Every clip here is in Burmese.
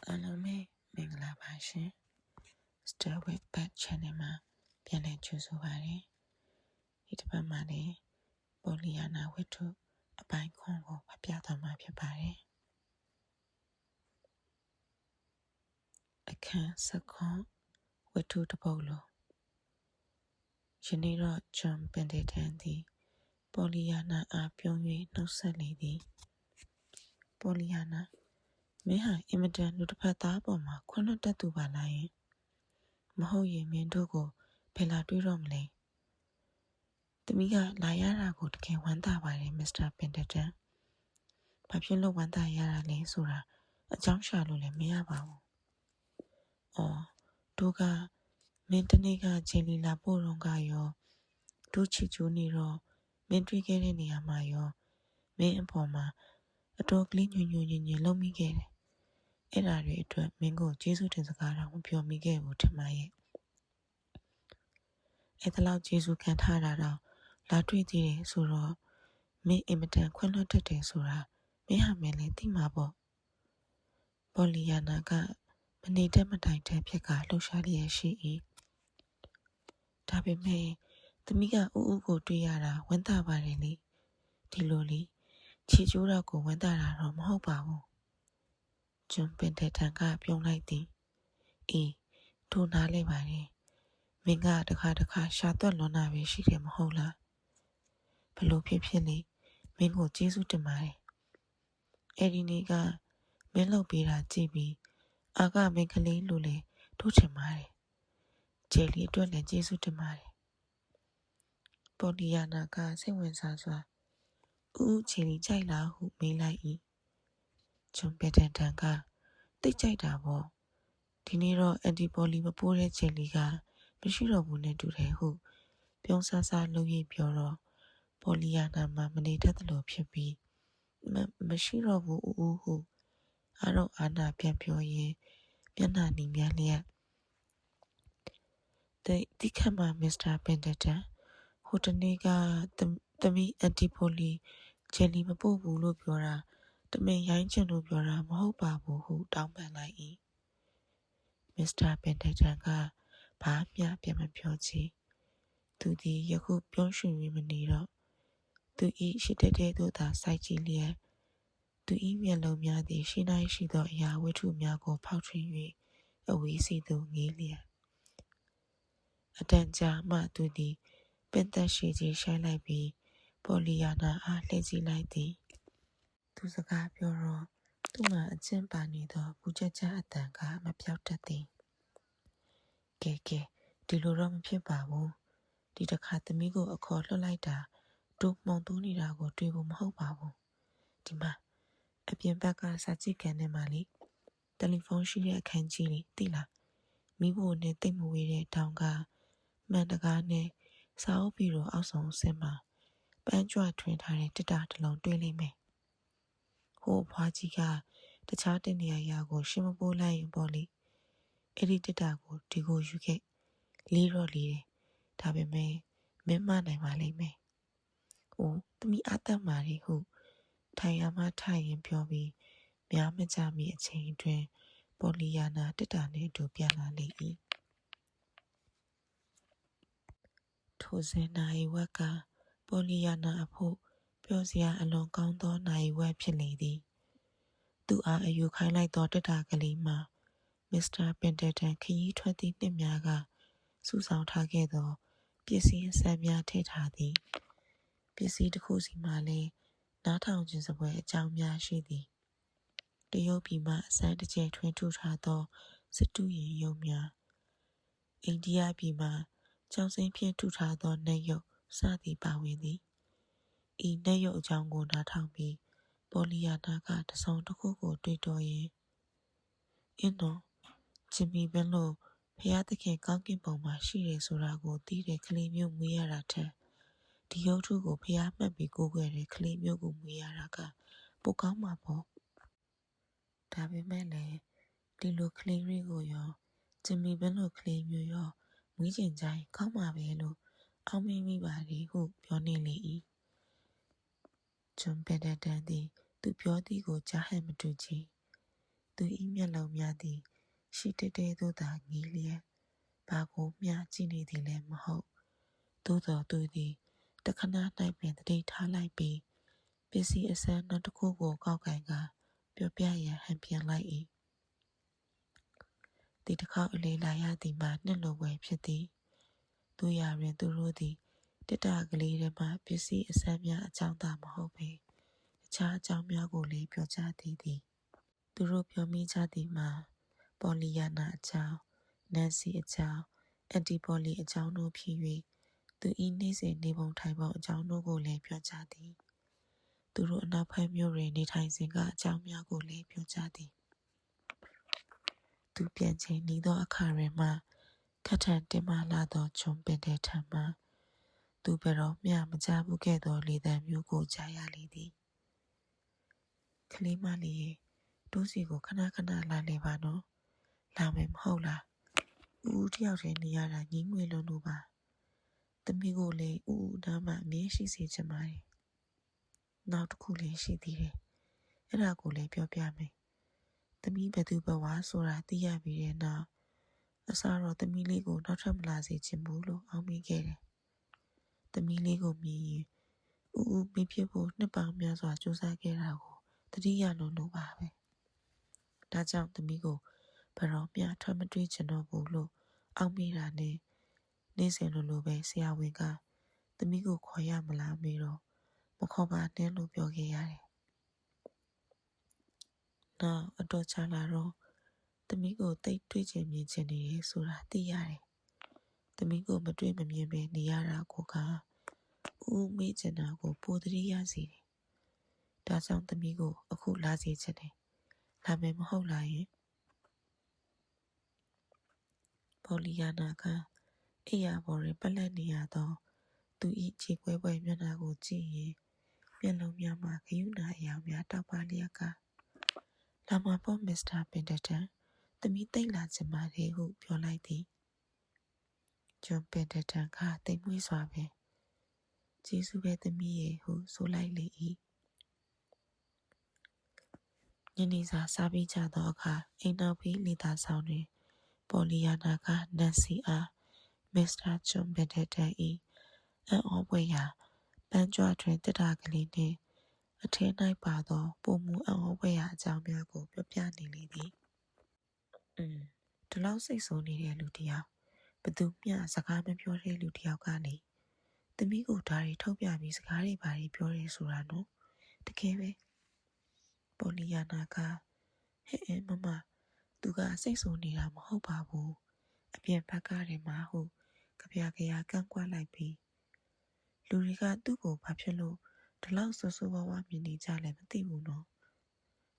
အားလုံးပဲမင်္ဂလာပါရှင် Star Web Back Channel မှာပြန်လည်ကြိုဆိုပါရစေဒီတစ်ပတ်မှာလည်းပေါ်လီယာနာဝတ္ထုအပိုင်းခွန်ကိုဖတ်ပြသွားမှာဖြစ်ပါတယ်အခန်းဆက်ခွန်ဝတ္ထုတစ်ပုဒ်လိုယနေ့တော့ဂျွန်ပင်ဒေတန်သည်ပေါ်လီယာနာအားပြုံး၍နှုတ်ဆက်လေသည်ပေါ်လီယာနာမင်းဟာအင်မတန်လူတစ်ဖက်သားပေါ်မှာခွင့်လွှတ်တတ်သူပါလားယင်မဟုတ်ရင်မင်းတို့ကိုဘယ်လာတွေ့တော့မလဲသမီးကလာရတာကိုတကယ်ဝမ်းသာပါတယ်မစ္စတာပင်ဒေတန်ဘာဖြစ်လို့ဝမ်းသာရတာလဲဆိုတာအကြောင်းရှာလို့လည်းမရပါဘူးအော်တို့ကမင်းတနေ့ကဂျယ်လီလာပို့တော့ကရောတို့ချီကျူးနေတော့မင်းတွေ့ခဲ့တဲ့နေရာမှာရောမင်းအပေါ်မှာအတော်ကလေးညွညွညင်ညင်လုံးမိခဲ့တယ်အဲ့ဒါတွေအတွက်မင်းကိုကျေးဇူးတင်စကားတော့မပြောမိခဲ့ဘူးထင်ပါရဲ့အဲ့ဒါလောက်ကျေးဇူးခံထားတာတော့လာတွေ့သေးတယ်ဆိုတော့မင်းအင်မတန်ခွင့်လွှတ်တတ်တယ်ဆိုတာမင်းဟာမင်းလည်းသိမှာပေါ့ပေါ်လီယာနာကမနေတတ်မတိုင်တဲ့ဖြစ်ကလှုပ်ရှားလျက်ရှိ၏ဒါပေမဲ့သမီးကဦးကိုတွေ့ရတာဝမ်းသာပါတယ်လေဒီလိုလေချီကျိုးတော့ကိုဝမ်းသာတာတော့မဟုတ်ပါဘူးဂျွန်ပင်တဲ့တန်ကပြုံးလိုက်သည်အေးထိုနားလဲပါတယ်မင်းကတခါရှာသွက်လွန်တာပဲရှိတယ်မဟုတ်လားဘလို့ဖြစ်ဖြစ်လေမင်းကိုကျေးဇူးတင်ပါတယ်အဲ့ဒီနေ့ကမင်းလုပ်ပေးတာကြည့်ပြီးအာကမင်းကလေးလိုလေတို့ချင်ပါတယ်ဂျယ်လီအတွက်လည်းကျေးဇူးတင်ပါတယ်ပေါ်လီယာနာကစိတ်ဝင်စားစွာဦးဂျယ်လီကြိုက်လားဟုမေးလိုက်၏ဂျွန်ပင်တန်ကတိတ်ကြိုက်တာပေါ့ဒီနေ့တော့အန်တီပေါ်လီမပိုးတဲ့ဂျယ်လီကမရှိတော့ဘူးနဲ့တူတယ်ဟုပြုံးဆဆလုပ်ရပြောတော့ပေါ်လီယာနာမှမနေတတ်သလိုဖြစ်ပြီးမရှိတော့ဘူးဦးဟုအားတော့အာနာပြန်ပြောရင်းမျက်နှာနီးများလျက်တိခတ်မှာမစ္စတာပင်တန်ဟိုတနေ့ကသမီးအန်တီပိုလီဂျယ်လီမပို့ဘူးလို့ပြောတာတမင်ရိုင်းချင်လို့ပြောတာမဟုတ်ပါဘူးဟုတောင်းပန်လိုက်၏မစ္စတာပင်တန်ကဘာမှပြန်မပြောချေသူသည်ယခုပြုံးရွှင်၍မနေတော့သူ၏ရှိတတ်တဲ့သို့သာစိုက်ကြည့်လျက်သူ၏မျက်လုံးများသည်ရှိနိုင်ရှိသောအရာဝတ္ထုများကိုဖောက်ထွင်း၍အဝေးစီသို့ငေးလျက်အတန်ကြာမှသူသည်ပင်သက်ရှိကြီးရှိုင်းလိုက်ပြီးပေါ်လီယာနာအားလှည့်ကြည့်လိုက်သည်သူစကားပြောတော့သူ့မှာအကျင့်ပါနေသောပူချက်ချအတန်ကမပြောက်တတ်သည်ကဲဒီလိုတော့မဖြစ်ပါဘူးဒီတစ်ခါသမီးကိုအခေါ်လွှတ်လိုက်တာတို့မှုန်တူးနေတာကိုတွေ့ဖို့မဟုတ်ပါဘူးဒီမှာအပြင်ဘက်ကစာကြည့်ကန်ထဲမှာလေတယ်လီဖုန်းရှိတဲ့အခန်းကြီးလေးသိလားမိဖို့နဲ့တိတ်မဝေးတဲ့တောင်ကမှန်တကားနဲ့စာအုပ်ပြီးတော့အောက်ဆုံးဆင်းမှာပန်းကြွထွင်ထားတဲ့တစ်တာတစ်လုံးတွေ့လိမ့်မယ်ဟိုဖွားကြီးကတခြားတင်နေရာကိုရှင်းမပိုးလိုက်ရင်ပေါ့လေအဲ့ဒီတစ်တာကိုဒီကိုယူခဲ့လေးတော့လေးတယ်ဒါပေမဲ့မင်းမနိုင်ပါလိမ့်မယ်။အိုးသမီးအသက်မာရီဟုထိုင်ရမှထိုင်ရင်ပြောပြီးများမကြမီအချိန်အတွင်းပေါ်လီယာနာတစ်တာနှင့်အတူပြန်လာလေ၏။ထိုစဉ်နိုင်ဝက်ကပေါ်လီယာနာအဖို့ပျော်စရာအလွန်ကောင်းသောနိုင်ဝက်ဖြစ်လေသည်။သူအားအယူခိုင်းလိုက်သောတစ်တာကလေးမှာမစ္စတာပင်တန်ခရီးထွက်သည့်နှစ်များကစုဆောင်ထားခဲ့သောပစ္စည်းအစမ်းများထည့်ထားသည်ပစ္စည်းတစ်ခုစီမှလည်းနားထောင်ခြင်းစပွဲအကြောင်းများရှိသည်တရုတ်ပြည်မှအစမ်းတစ်ကျယ်ထွင်းထူထားသောစတုရင်ရုပ်များအိန္ဒိယပြည်မှကျောင်းစိမ်းဖြင့်ထူထားသောနတ်ရုပ်စသည်ပါဝင်သည်ဤနတ်ရုပ်အကြောင်းကိုနားထောင်ပြီးပေါ်လီယာနာကတစုံတစ်ခုကိုတွေ့တော်ရင်အင်းတော်ဂျင်မီဘင်းလို့ဖျားသခင်ကောင်းကင်ဘုံမှာရှိတယ်ဆိုတာကိုသိတဲ့ကလေးမျိုးမွေးရတာထက်ဒီရုပ်ထုကိုဖျားမှတ်ပြီးကိုးကွယ်တဲ့ကလေးမျိုးကိုမွေးရတာကပိုကောင်းမှာပေါ့ဒါပေမဲ့လည်းဒီလိုကလေးတွေကိုရောဂျင်မီဘင်းလို့ကလေးမျိုးရောမွေးချင်ကြရင်ကောင်းမှာပဲလို့အောက်မေ့မိပါလေဟုပြောနေလေ၏ဂျွန်ပင်တန်သည်သူပြောသည်ကိုကြားဟန်မတူချေ သူဤမျက်လုံးများသည်ရှိတဲတဲသို့သာငေးလျက်ဘာကိုမျှကြည့်နေသည်လည်းမဟုတ်သို့တော်သူသည်တခဏ၌ပင်တတိထားလိုက်ပြီးပစ္စည်းအစမ်းနောက်တစ်ခုကိုကောက်ကင်ကပြောပြရန်ဟန်ပြန်လိုက်၏ဒီတစ်ခေါက်အလေးလာရသည်မှာနှစ်လိုဝယ်ဖြစ်သည်သူရာတွင်သူတို့သည်တစ်တာကလေးထဲမှပစ္စည်းအစမ်းများအကြောင်းသာမဟုတ်ပေအခြားအကြောင်းများကိုလည်းပြောကြသည်သူတို့ပြောမိကြသည်မှာပေါ်လီယာနာအကြောင်းနန်စီအကြောင်းအန်တီပေါ်လီအကြောင်းတို့ဖြစ်၍သူဤနေ့စဉ်နေပုံထိုင်ပုံအကြောင်းတို့ကိုလည်းပြောကြသည်သူတို့အနောက်ဘက်မြို့တွင်နေထိုင်စဉ်ကအကြောင်းများကိုလည်းပြောကြသည်သူပြန်ချိန်နီးသောအခါတွင်မှခက်ထန်တင်မာလာသောဂျွန်ပင်တဲ့ထံမှသူဘယ်တော့မျှမကြားဘူးခဲ့သောလေသံမျိုးကိုကြားရလေသည်ကလေးမလေးရဲ့တိုးစီကိုခဏခဏလာလေပါနော်လာမယ်မဟုတ်လားဦးတယောက်တည်းနေရတာငြင်းငွေလွန်းလို့ပါသမီးကိုလည်းဦးနားမှာအမြဲရှိစေချင်ပါတယ်နောက်တစ်ခုလည်းရှိသေးတယ်အဲ့ဒါကိုလည်းပြောပြမယ်သမီးဘယ်သူဘဝဆိုတာသိရပြီးတဲ့နောက်အစားတော့သမီးလေးကိုနောက်ထပ်မလာစေချင်ဘူးလို့အောက်မေ့ခဲ့တယ်သမီးလေးကိုမြင်ရင်ဦးမိဖြစ်ဖို့နှစ်ပေါင်းများစွာကြိုးစားခဲ့တာကိုတတိယလုံးလို့ပါပဲဒါကြောင့်သမီးကိုဘယ်တော့မှထပ်မတွေ့ချင်တော့ဘူးလို့အောက်မေ့တာနဲ့နေ့စဉ်လိုပဲဆရာဝန်ကသမီးကိုခေါ်ရမလားမေးတော့မခေါ်ပါနဲ့လို့ပြောခဲ့ရတယ်နောက်အတော်ကြာလာတော့သမီးကိုတိတ်တွေ့ချင်မြင်ချင်နေတယ်ဆိုတာသိရတယ်သမီးကိုမတွေ့မမြင်ပဲနေရတာကိုကဦးမေ့ချင်တာကိုပိုသတိရစေတယ်ဒါကြောင့်သမီးကိုအခုလာစေချင်တယ်လာမယ်မဟုတ်လားယင်ပေါ်လီယာနာကအိယာပေါ်တွင်ပလက်နေရသောသူ၏ခြေခွဲပွဲမျက်နှာကိုကြည့်ရင်မျက်လုံးများမှာဂယုဏအယောင်များတောက်ပါလျက်ကလာမပေါ်မစ္စတာပင်တတန်သမီးတိတ်လာချင်ပါတယ်ဟုပြောလိုက်သည်ဂျွန်ပင်တတန်ကတိမ်မွေးစွာပင်ကျေးဇူးပဲသမီးရဲ့ဟုဆိုလိုက်လေ၏ညနေစာစားပြီးကြသောအခါအိမ်နောက်ပြီးလေသာဆောင်တွင်ပေါ်လီယာနာကနန်စီအားမစ္စတာဂျွန်ပင်တတန်၏အံ့ဩဖွယ်ရာပန်းကြွတွင်တစ်တာကလေးနှင့်အထဲ၌ပါသောပုံမူအံ့ဩဖွယ်ရာအကြောင်းများကိုပြောပြနေလေသည်ဒီလောက်စိတ်ဆိုးနေတဲ့လူတစ်ယောက်ဘသူမျှစကားမပြောတဲ့လူတစ်ယောက်ကလေသမီးကိုဓာရီထုတ်ပြပြီးစကားတွေဘာတွေပြောရဲဆိုတာနော်တကယ်ပဲပေါ်လီယာနာကဟဲ့မမသူကစိတ်ဆိုးနေတာမဟုတ်ပါဘူးအပြင်ဘက်ကတည်းမှာဟုကြပြကန့်ကွက်လိုက်ပြီးလူတွေကသူ့ကိုဘာဖြစ်လို့ဒီလောက်ဆိုးဆိုးဝါးဝါမြင်နေကြလဲမသိဘူးနော်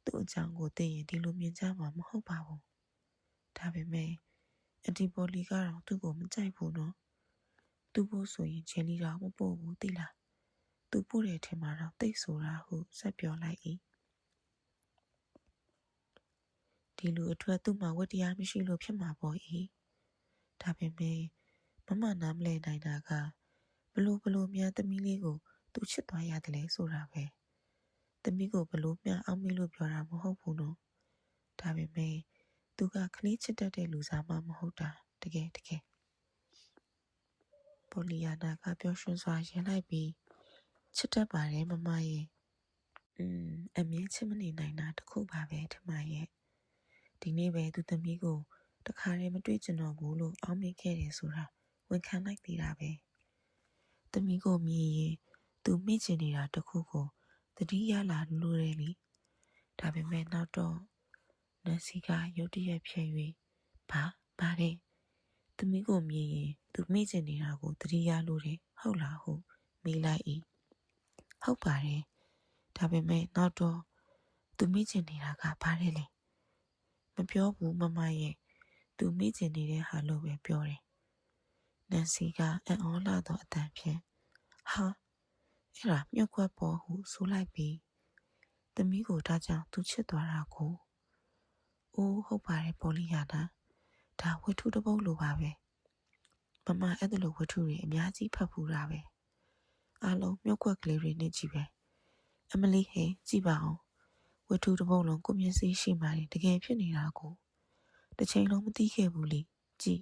သူ့အကြောင်းကိုသိရင်ဒီလိုမြင်ကြမှာမဟုတ်ပါဘူးဒါပေမဲ့အန်တီပေါ်လီကတော့သူ့ကိုမကြိုက်ဘူးနော်သူ့ဖို့ဆိုရင်ချယ်လီတော့မပို့ဘူးသိလားသူပို့တယ်ထင်မှာတော့တိတ်ဆိုတာဟုဆက်ပြောလိုက်၏ဒီလူအထွတ်သူ့မှာဝတ္တရားမရှိလို့ဖြစ်မှာပေါ့၏ဒါပေမဲ့မမနားမလဲနိုင်တာကဘလို့များသမီးလေးကိုသူချစ်သွားရတယ်လဲဆိုတာပဲသမီးကိုဘလို့မျှအောက်မေ့လို့ပြောတာမဟုတ်ဘူးနော်ဒါပေမဲ့သူကကလေးချစ်တတ်တဲ့လူစားမှမဟုတ်တာတကယ်ပေါ်လီယာနာကပြောရွှင်စွာရင်လိုက်ပြီးချစ်တတ်ပါတယ်မမရဲ့အမြဲချစ်မနေနိုင်တာတခုပါပဲထမရဲ့ဒီနေ့ပဲသူသမီးကိုတခါတည်းမတွေ့ကျင်တော့ဘူးလို့အောက်မေ့ခဲ့တယ်ဆိုတာဝန်ခံလိုက်သေးတာပဲသမီးကိုမြင်ရင်သူမိချင်နေတာတခုကိုသတိရလာလို့တယ်လေဒါပေမဲ့နောက်တော့နန်စီကရုတ်တရက်ဖြည့်၍ဘာတဲ့သမီးကိုမြင်ရင်သူမိချင်နေတာကိုသတိရလို့တယ်ဟုတ်လားဟုမေးလိုက်၏ဟုတ်ပါတယ်ဒါပေမဲ့နောက်တော့သူမိချင်နေတာကဘာလဲလဲမပြောဘူးမမရဲ့သူမိချင်နေတဲ့ဟာလို့ပဲပြောတယ်နန်စီကအံ့ဩလာသောအတန်ဖြင့်ဟာအဲ့ဒါမြုပ်ခွက်ပေါ်ဟုဆိုလိုက်ပြီးသမီးကိုဒါကြောင့်သူချစ်သွားတာကိုအိုးဟုတ်ပါတယ်ပေါ်လီယာနာဒါဝတ္ထုတစ်ပုဒ်လိုပါပဲမမအဲ့ဒါလိုဝတ္ထုတွေအများကြီးဖတ်ဖူးတာပဲအားလုံးမြုပ်ခွက်ကလေးတွေနဲ့ကြည့်ပဲအမလီဟဲ့ကြည့်ပါအောင် ဝတ္ထုတစ်ပုဒ်လုံးကိုမျက်စိရှိမှတကယ်ဖြစ်နေတာကိုတစ်ချိန်လုံးမသိခဲ့ဘူးလေကြည့်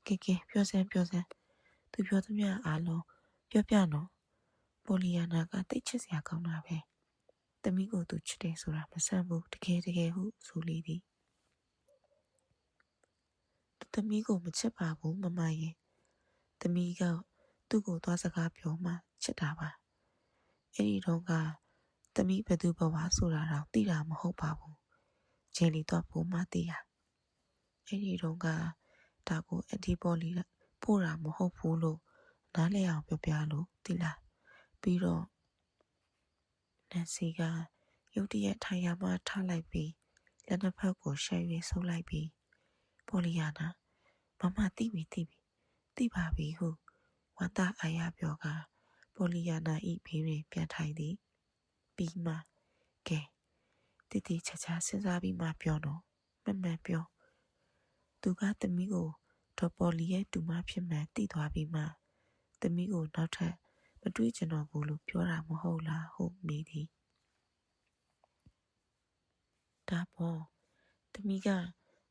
ကဲပြောစမ်းသူပြောသမျှအားလုံးပြောပြနော်ပိုလီယာနာကတိတ်ချစ်စရာကောင်းတာပဲသမီးကိုသူချစ်တယ်ဆိုတာမဆန်းဘူးတကယ်ဟုဆိုလေသည်သမီးကိုမချစ်ပါဘူးမမရဲ့သမီးကသူ့ကိုသွားစကားပြောမှချစ်တာပါအဲ့ဒီတော့ကသမီးဘသူဘဝဆိုတာတော့သိတာမဟုတ်ပါဘူးဂျယ်လီတော့ပို့မှသိတာအဲ့ဒီတော့ကဒါကိုအဒီပေါ်လီပို့တာမဟုတ်ဘူးလို့နားလည်အောင်ပြောပြလို့သိလားပြီးတော့နန်စီကရုတ်တရက်ထိုင်ရမှထားလိုက်ပြီးလက်နှစ်ဖက်ကိုရှယ်၍ဆုပ်လိုက်ပြီးပိုလီယာနာမမသိပါပြီဟုဝမ်းသာအားရပြောကပိုလီယာနာဤဘေးတွင်ပြန်ထိုင်သည်ပြီးမှကဲတီချာစဉ်းစားပြီးမှပြောတော့မှန်ပြောသူကသမီးကိုဒေါ်ပေါ်လီရဲ့တူမဖြစ်မှန်သိသွားပြီးမှသမီးကိုနောက်ထပ်မတွေ့ချင်တော့ဘူးလို့ပြောတာမဟုတ်လားဟုမေးသည်ဒါပေါ်သမီးက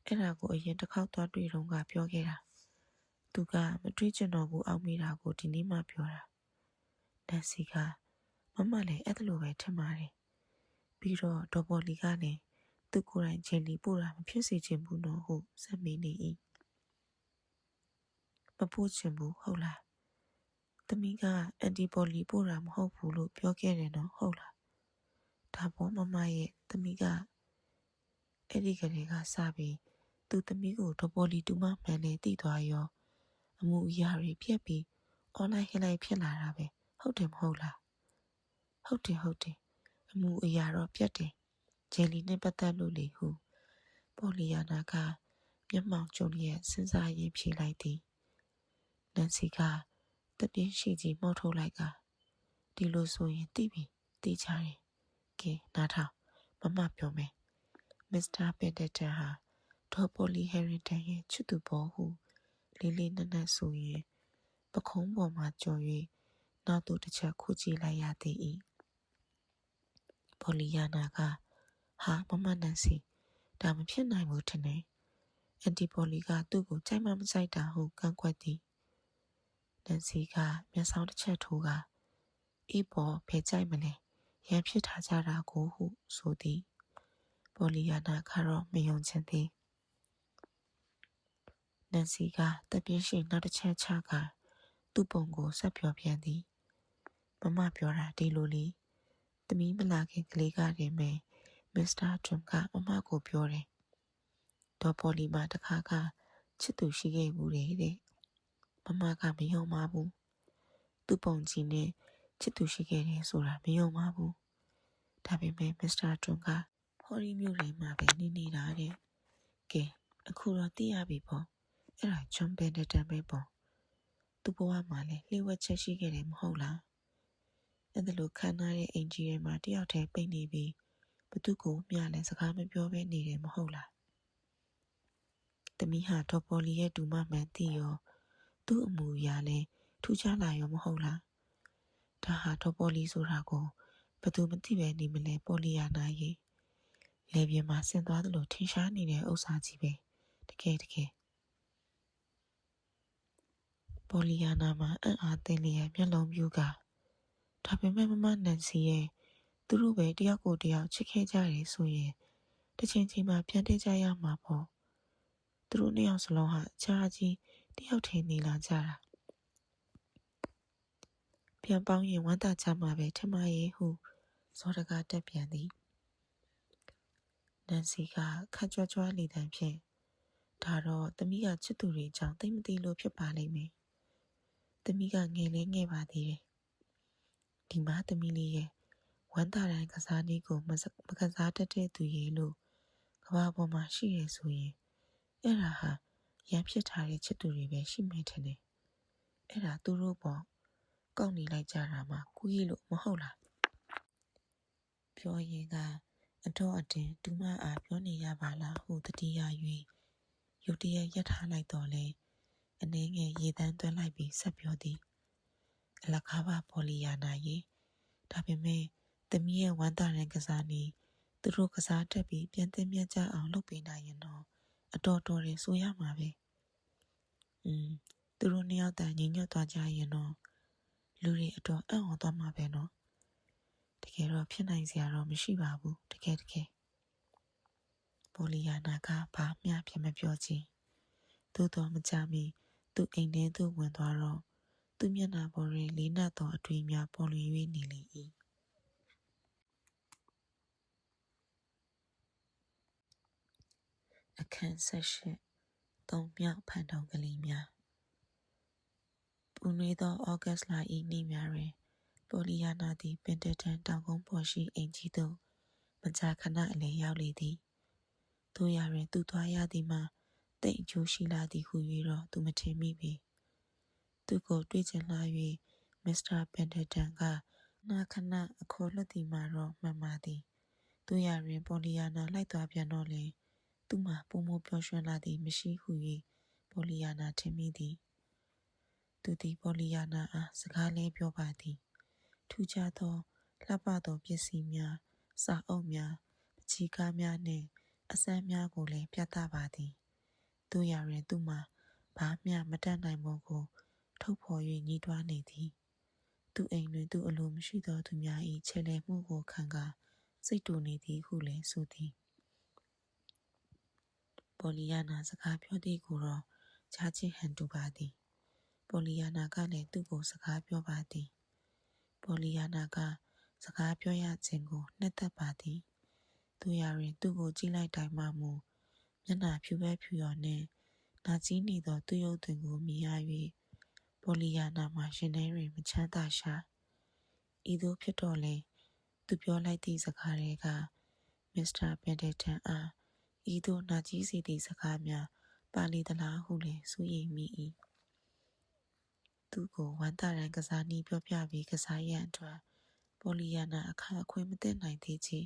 အဲ့ဒါကိုအရင်တစ်ခေါက်သွားတွေ့တော့ကပြောခဲ့တာသူကမတွေ့ချင်တော့ဘူးအောက်မိတာကိုဒီနေ့မှပြောတာနန်စီကမမလည်းအဲ့လိုပဲထင်ပါတယ်ပြီးတော့ဒေါ်ပေါ်လီကလည်းသူကိုယ်တိုင်ဂျယ်လီပို့တာမဖြစ်စေချင်ဘူးနော်ဟုစက်မေးနေ၏မပို့ချင်ဘူးဟုတ်လားသမီးကအန်တီပေါ်လီပို့တာမဟုတ်ဘူးလို့ပြောခဲ့တယ်နော်ဟုတ်လားဒါပေါ်မမရဲ့သမီးကအဲ့ဒီကလေးကစပြီးသူသမီးကိုဒေါ်ပေါ်လီတူမမှန်လေသိသွားရောအမှုအရာတွေပြက်ပြီးအွန်လိုင်းဟင်းလိုက်ဖြစ်လာတာပဲဟုတ်တယ်မဟုတ်လားဟုတ်တယ်အမှုအရာတော့ပြက်တယ်ဂျယ်လီနဲ့ပတ်သက်လို့လေဟုပိုလီယာနာကမျက်မှောင်ကျုံရဲ့စဉ်းစားရင်းဖြေလိုက်သည်နန်စီကတပြင်းရှိကြီးမှုတ်ထုတ်လိုက်ကဒီလိုဆိုရင်သိပြီသိကြတယ်ကဲနားထောင်မမပြောမယ်မစ္စတာပင်တတန်ဟာဒေါ်ပိုလီဟယ်ရီတန်ရဲ့ချစ်သူပေါ်ဟုလေးနက်နက်ဆိုရင်ပခုံးပေါ်မှာကြော်၍နောက်သို့တစ်ချက်ခုကြည့်လိုက်ရသည်၏ပိုလီယာနာကဟာမမနန်စီဒါမဖြစ်နိုင်ဘူးထင်တယ်အန်တီပိုလီကသူ့ကိုကြိုက်မှမကြိုက်တာဟုကန့်ကွက်သည်နန်စီကမျက်စောင်းတစ်ချက်ထိုးကအေးပေါ်ဖယ်ကြိုက်မလဲရန်ဖြစ်ထားကြတာကိုဟုဆိုသည်ပိုလီယာနာကတော့မယုံချင်သည်နန်စီကတပြင်းရှိနောက်တစ်ချက်ချကသူ့ပုံကိုဆက်ပြောပြန်သည်မမပြောတာဒီလိုလေသမီးမလာခင်ကလေးကတည်းမယ်မစ္စတာထွမ်ကမမကိုပြောတယ်ဒေါ်ပေါ်လီမှာတခါကချစ်သူရှိခဲ့ဘူးတဲ့မမကမယုံပါဘူးသူ့ပုံကြည့်နဲ့ချစ်သူရှိခဲ့တယ်ဆိုတာမယုံပါဘူးဒါပေမဲ့မစ္စတာထွမ်ကဟော်ရီမြို့ထဲမှာပဲနေနေတာတဲ့ကဲအခုတော့သိရပြီပေါ့အဲ့ဒါဂျွန်ဘန်ဒတန်ပဲပေါ့သူ့ဘဝမှာလည်းလျှို့ဝှက်ချက်ရှိခဲ့တယ်မဟုတ်လားအဲ့ဒါလိုခံထားတဲ့အင်ဂျီထဲမှာတယောက်တည်းပိတ်နေပြီးဘသူကိုမျှလည်းစကားမပြောဘဲနေတယ်မဟုတ်လားသမီးဟာဒေါ်ပေါ်လီရဲ့ဒူမမှန်သိရောသူ့အမူအရာလည်းထူးခြားလာရောမဟုတ်လားဒါဟာဒေါ်ပေါ်လီဆိုတာကိုဘသူမသိပဲနေမလဲပေါ်လီယာနာရဲ့လေပြင်းမှာဆင်သွားသလိုထင်ရှားနေတဲ့ဥစ္စာကြီးပဲတကယ်ပေါ်လီယာနာမှာအံ့အားသင့်လျက်မျက်လုံးပြူးကဒါပေမဲ့မမနန်စီရဲ့သူတို့ပဲတယောက်ကိုတယောက်ချစ်ခဲ့ကြတယ်ဆိုရင်တစ်ချိန်ချိန်မှာပြန်တက်ကြရမှာပေါ့သူတို့နှစ်ယောက်စလုံးဟာအခြားကြီးတယောက်ထင်းနေလာကြတာပြန်ပေါင်းရင်ဝမ်းသာကြမှာပဲထမရဲ့ဟုဇော်တကာတက်ပြန်သည်နန်စီကခက်ကြွလေတံဖြင့်ဒါတော့သမီးကချစ်သူတွေအကြောင်းသိမသိလို့ဖြစ်ပါလိမ့်မယ်သမီးကငယ်လေးငယ်ပါသေးတယ်ဒီမှာသမီးလေးရဲ့ဝမ်းသာတိုင်းကစားနည်းကိုမကစားတတ်တဲ့သူရဲ့လို့ကဘာပေါ်မှာရှိရဆိုရင်အဲ့ဒါဟာရန်ဖြစ်ထားတဲ့ချစ်သူတွေပဲရှိမယ်ထင်တယ်အဲ့ဒါသူတို့ပေါ့ကောက်နေလိုက်ကြတာမှကူးရလို့မဟုတ်လားပြောရင်ကအတော့အတင်းဒူမအားပြောနေရပါလားဟုတတိယ၍ရုတ်တရက်ရပ်ထားလိုက်တော့လေအနှဲငယ်ရေတန်းသွင်းလိုက်ပြီးဆက်ပြောသည်အလကားပါပေါ်လီယာနာရေဒါပေမဲ့သမီးရဲ့ဝမ်းသာတဲ့ကစားနည်း သူတို့ကစားတက်ပြီးပြန်သိမြတ်ကြအောင်လုပ်ပေးနိုင်ရင်တော့အတော်တော်တွေဆိုရမှာပဲသူတို့နှစ်ယောက်တန်ညီညွတ်သွားကြရင်တော့လူတွေအတော်အံ့ဩသွားမှာပဲနော်တကယ်တော့ဖြစ်နိုင်စရာတော့မရှိပါဘူးတကယ်ပိုလီယာနာကဘာမှပြန်မပြောချင်သို့တော်မကြမီသူအိမ်ထဲသို့ဝင်သွားတော့သူမျက်နှာပေါ်တွင်လေးနက်သောအတွေ့များပေါ်လွင်၍နေလေ၏အခန်း18 သုံးမြောက်ဖန်တုံကလေးများပူနွေးသောဩဂတ်လ၏နေ့များတွင်ပိုလီယာနာသည်ပင်တတန်တောင်ကုန်းပေါ်ရှိအိမ်ကြီးသို့မကြာခဏအလည်ရောက်လေသည်တို့ရာတွင်သူသွားရသည်မှာတိတ်အကျိုးရှိလာသည်ဟု၍တော့သူမထင်မိပေသူကိုတွေ့ချင်လာ၍မစ္စတာပင်တတန်ကနာခဏအခေါ်လွတ်သည်မှာတော့မှန်ပါသည်တို့ရာတွင်ပိုလီယာနာလိုက်သွားပြန်တော့လေသူ့မှာပုံမပျော်ရွှင်လာသည်မရှိဟု၍ပိုလီယာနာထင်မိသည်သူသည်ပိုလီယာနာအားစကားလဲပြောပါသည်ထူးခြားသောလှပသောပစ္စည်းများစာအုပ်များပချီကားများနှင့်အစမ်းများကိုလည်းပြသပါသည်တို့ရာတွင်သူ့မှာဘာမျှမတတ်နိုင်ပုံကိုထုတ်ဖော်၍ညှိတွားနေသည်သူ့အိမ်တွင်သူ့အလိုမရှိသောသူများ၏ချေလဲမှုကိုခံကာစိတ်တူနေသည်ဟုလည်းဆိုသည်ပိုလီယာနာစကားပြောသည်ကိုတော့ကြားချင်းဟန်တူပါသည်ပိုလီယာနာကလည်းသူ့ကိုစကားပြောပါသည်ပိုလီယာနာကစကားပြောရခြင်းကိုနှစ်သက်ပါသည်သူရာတွင်သူ့ကိုကြည့်လိုက်တိုင်းမှမူမျက်နှာဖြူပဲဖြူရောနှင့်နာကြီးနေသောသူ့ရုပ်သွင်ကိုမြင်ရ၍ပိုလီယာနာမှာရင်ထဲတွင်မချမ်းသာရှာဤသို့ဖြစ်တော့လေသူပြောလိုက်သည့်စကားတွေကမစ္စတာပင်ဒတန်အားဤသို့နာကြီးစေသည့်စကားများပါလီသလားဟုလည်းစိုးရိမ်မိ၏သူကိုဝမ်းသာရန်ကစားနည်းပြောပြပြီးကစားရန်အတွက်ပိုလီယာနာအခါအခွင့်မသိနိုင်သေးချေ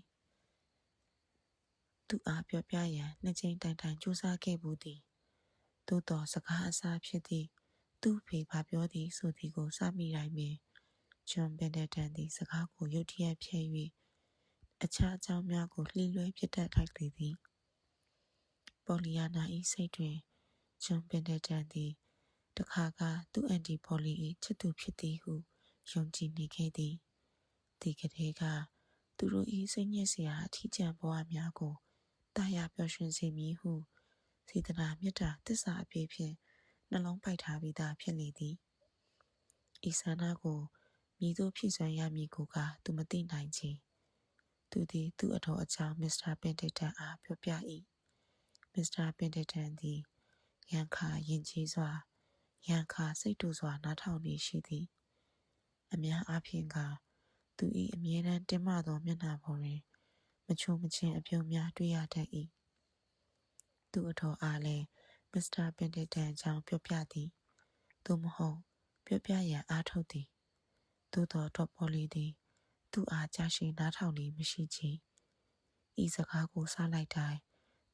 သူအားပြောပြရန်နှစ်ကြိမ်တိုင်တိုင်ကြိုးစားခဲ့ဘူးသည်သို့တော်စကားအစားဖြစ်သည့်သူ့ဖေဘာပြောသည်ဆိုသည်ကိုစမိတိုင်းပင်ဂျွန်ပင်ဒတန်သည်စကားကိုရုတ်တရက်ဖြဲ၍အခြားအကြောင်းများကိုလှီလွှဲပြစ်တတ်ထိုက်လေသည်ပိုလီယာနာ၏စိတ်တွင်ဂျွန်ပင်ဒတန်သည်တခါကသူ့အန်တီပိုလီ၏ချစ်သူဖြစ်သည်ဟုယုံကြည်နေခဲ့သည်ဒီကလေးကသူတို့၏စိတ်ညစ်စရာအထီးကျန်ဘဝများကိုတာယာပျော်ရွှင်စေမည်ဟုစေတနာမေတ္တာသစ္စာအပြည့်ဖြင့်နှလုံးပိုက်ထားပြီးသားဖြစ်နေသည်ဤဆန္ဒကိုမည်သို့ဖြည့်စွမ်းရမည်ကိုကသူမသိနိုင်ချေသူသည်သူ့အတော်အကြောင်းမစ္စတာပင်ဒတန်အားပြောပြ၏မစ္စတာပင်ဒတန်သည်ရန်ခါရင်ကြီးစွာရန်ခါစိတ်တူစွာနားထောင်နေရှိသည်အများအားဖြင့်ကသူ၏အမြဲတမ်းတင်းမာသောမျက်နှာပေါ်တွင်မချိုမချင်းအပြုံးများတွေ့ရတတ်၏သူ့အတော်အားလည်းမစ္စတာပင်ဒတန်အကြောင်းပြောပြသည်သို့မဟုတ်ပြောပြရန်အားထုတ်သည်သို့သောတော့ပေါ်လီသည်သူ့အားကြာရှည်နားထောင်လေးမရှိချေဤစကားကိုစလိုက်တိုင်း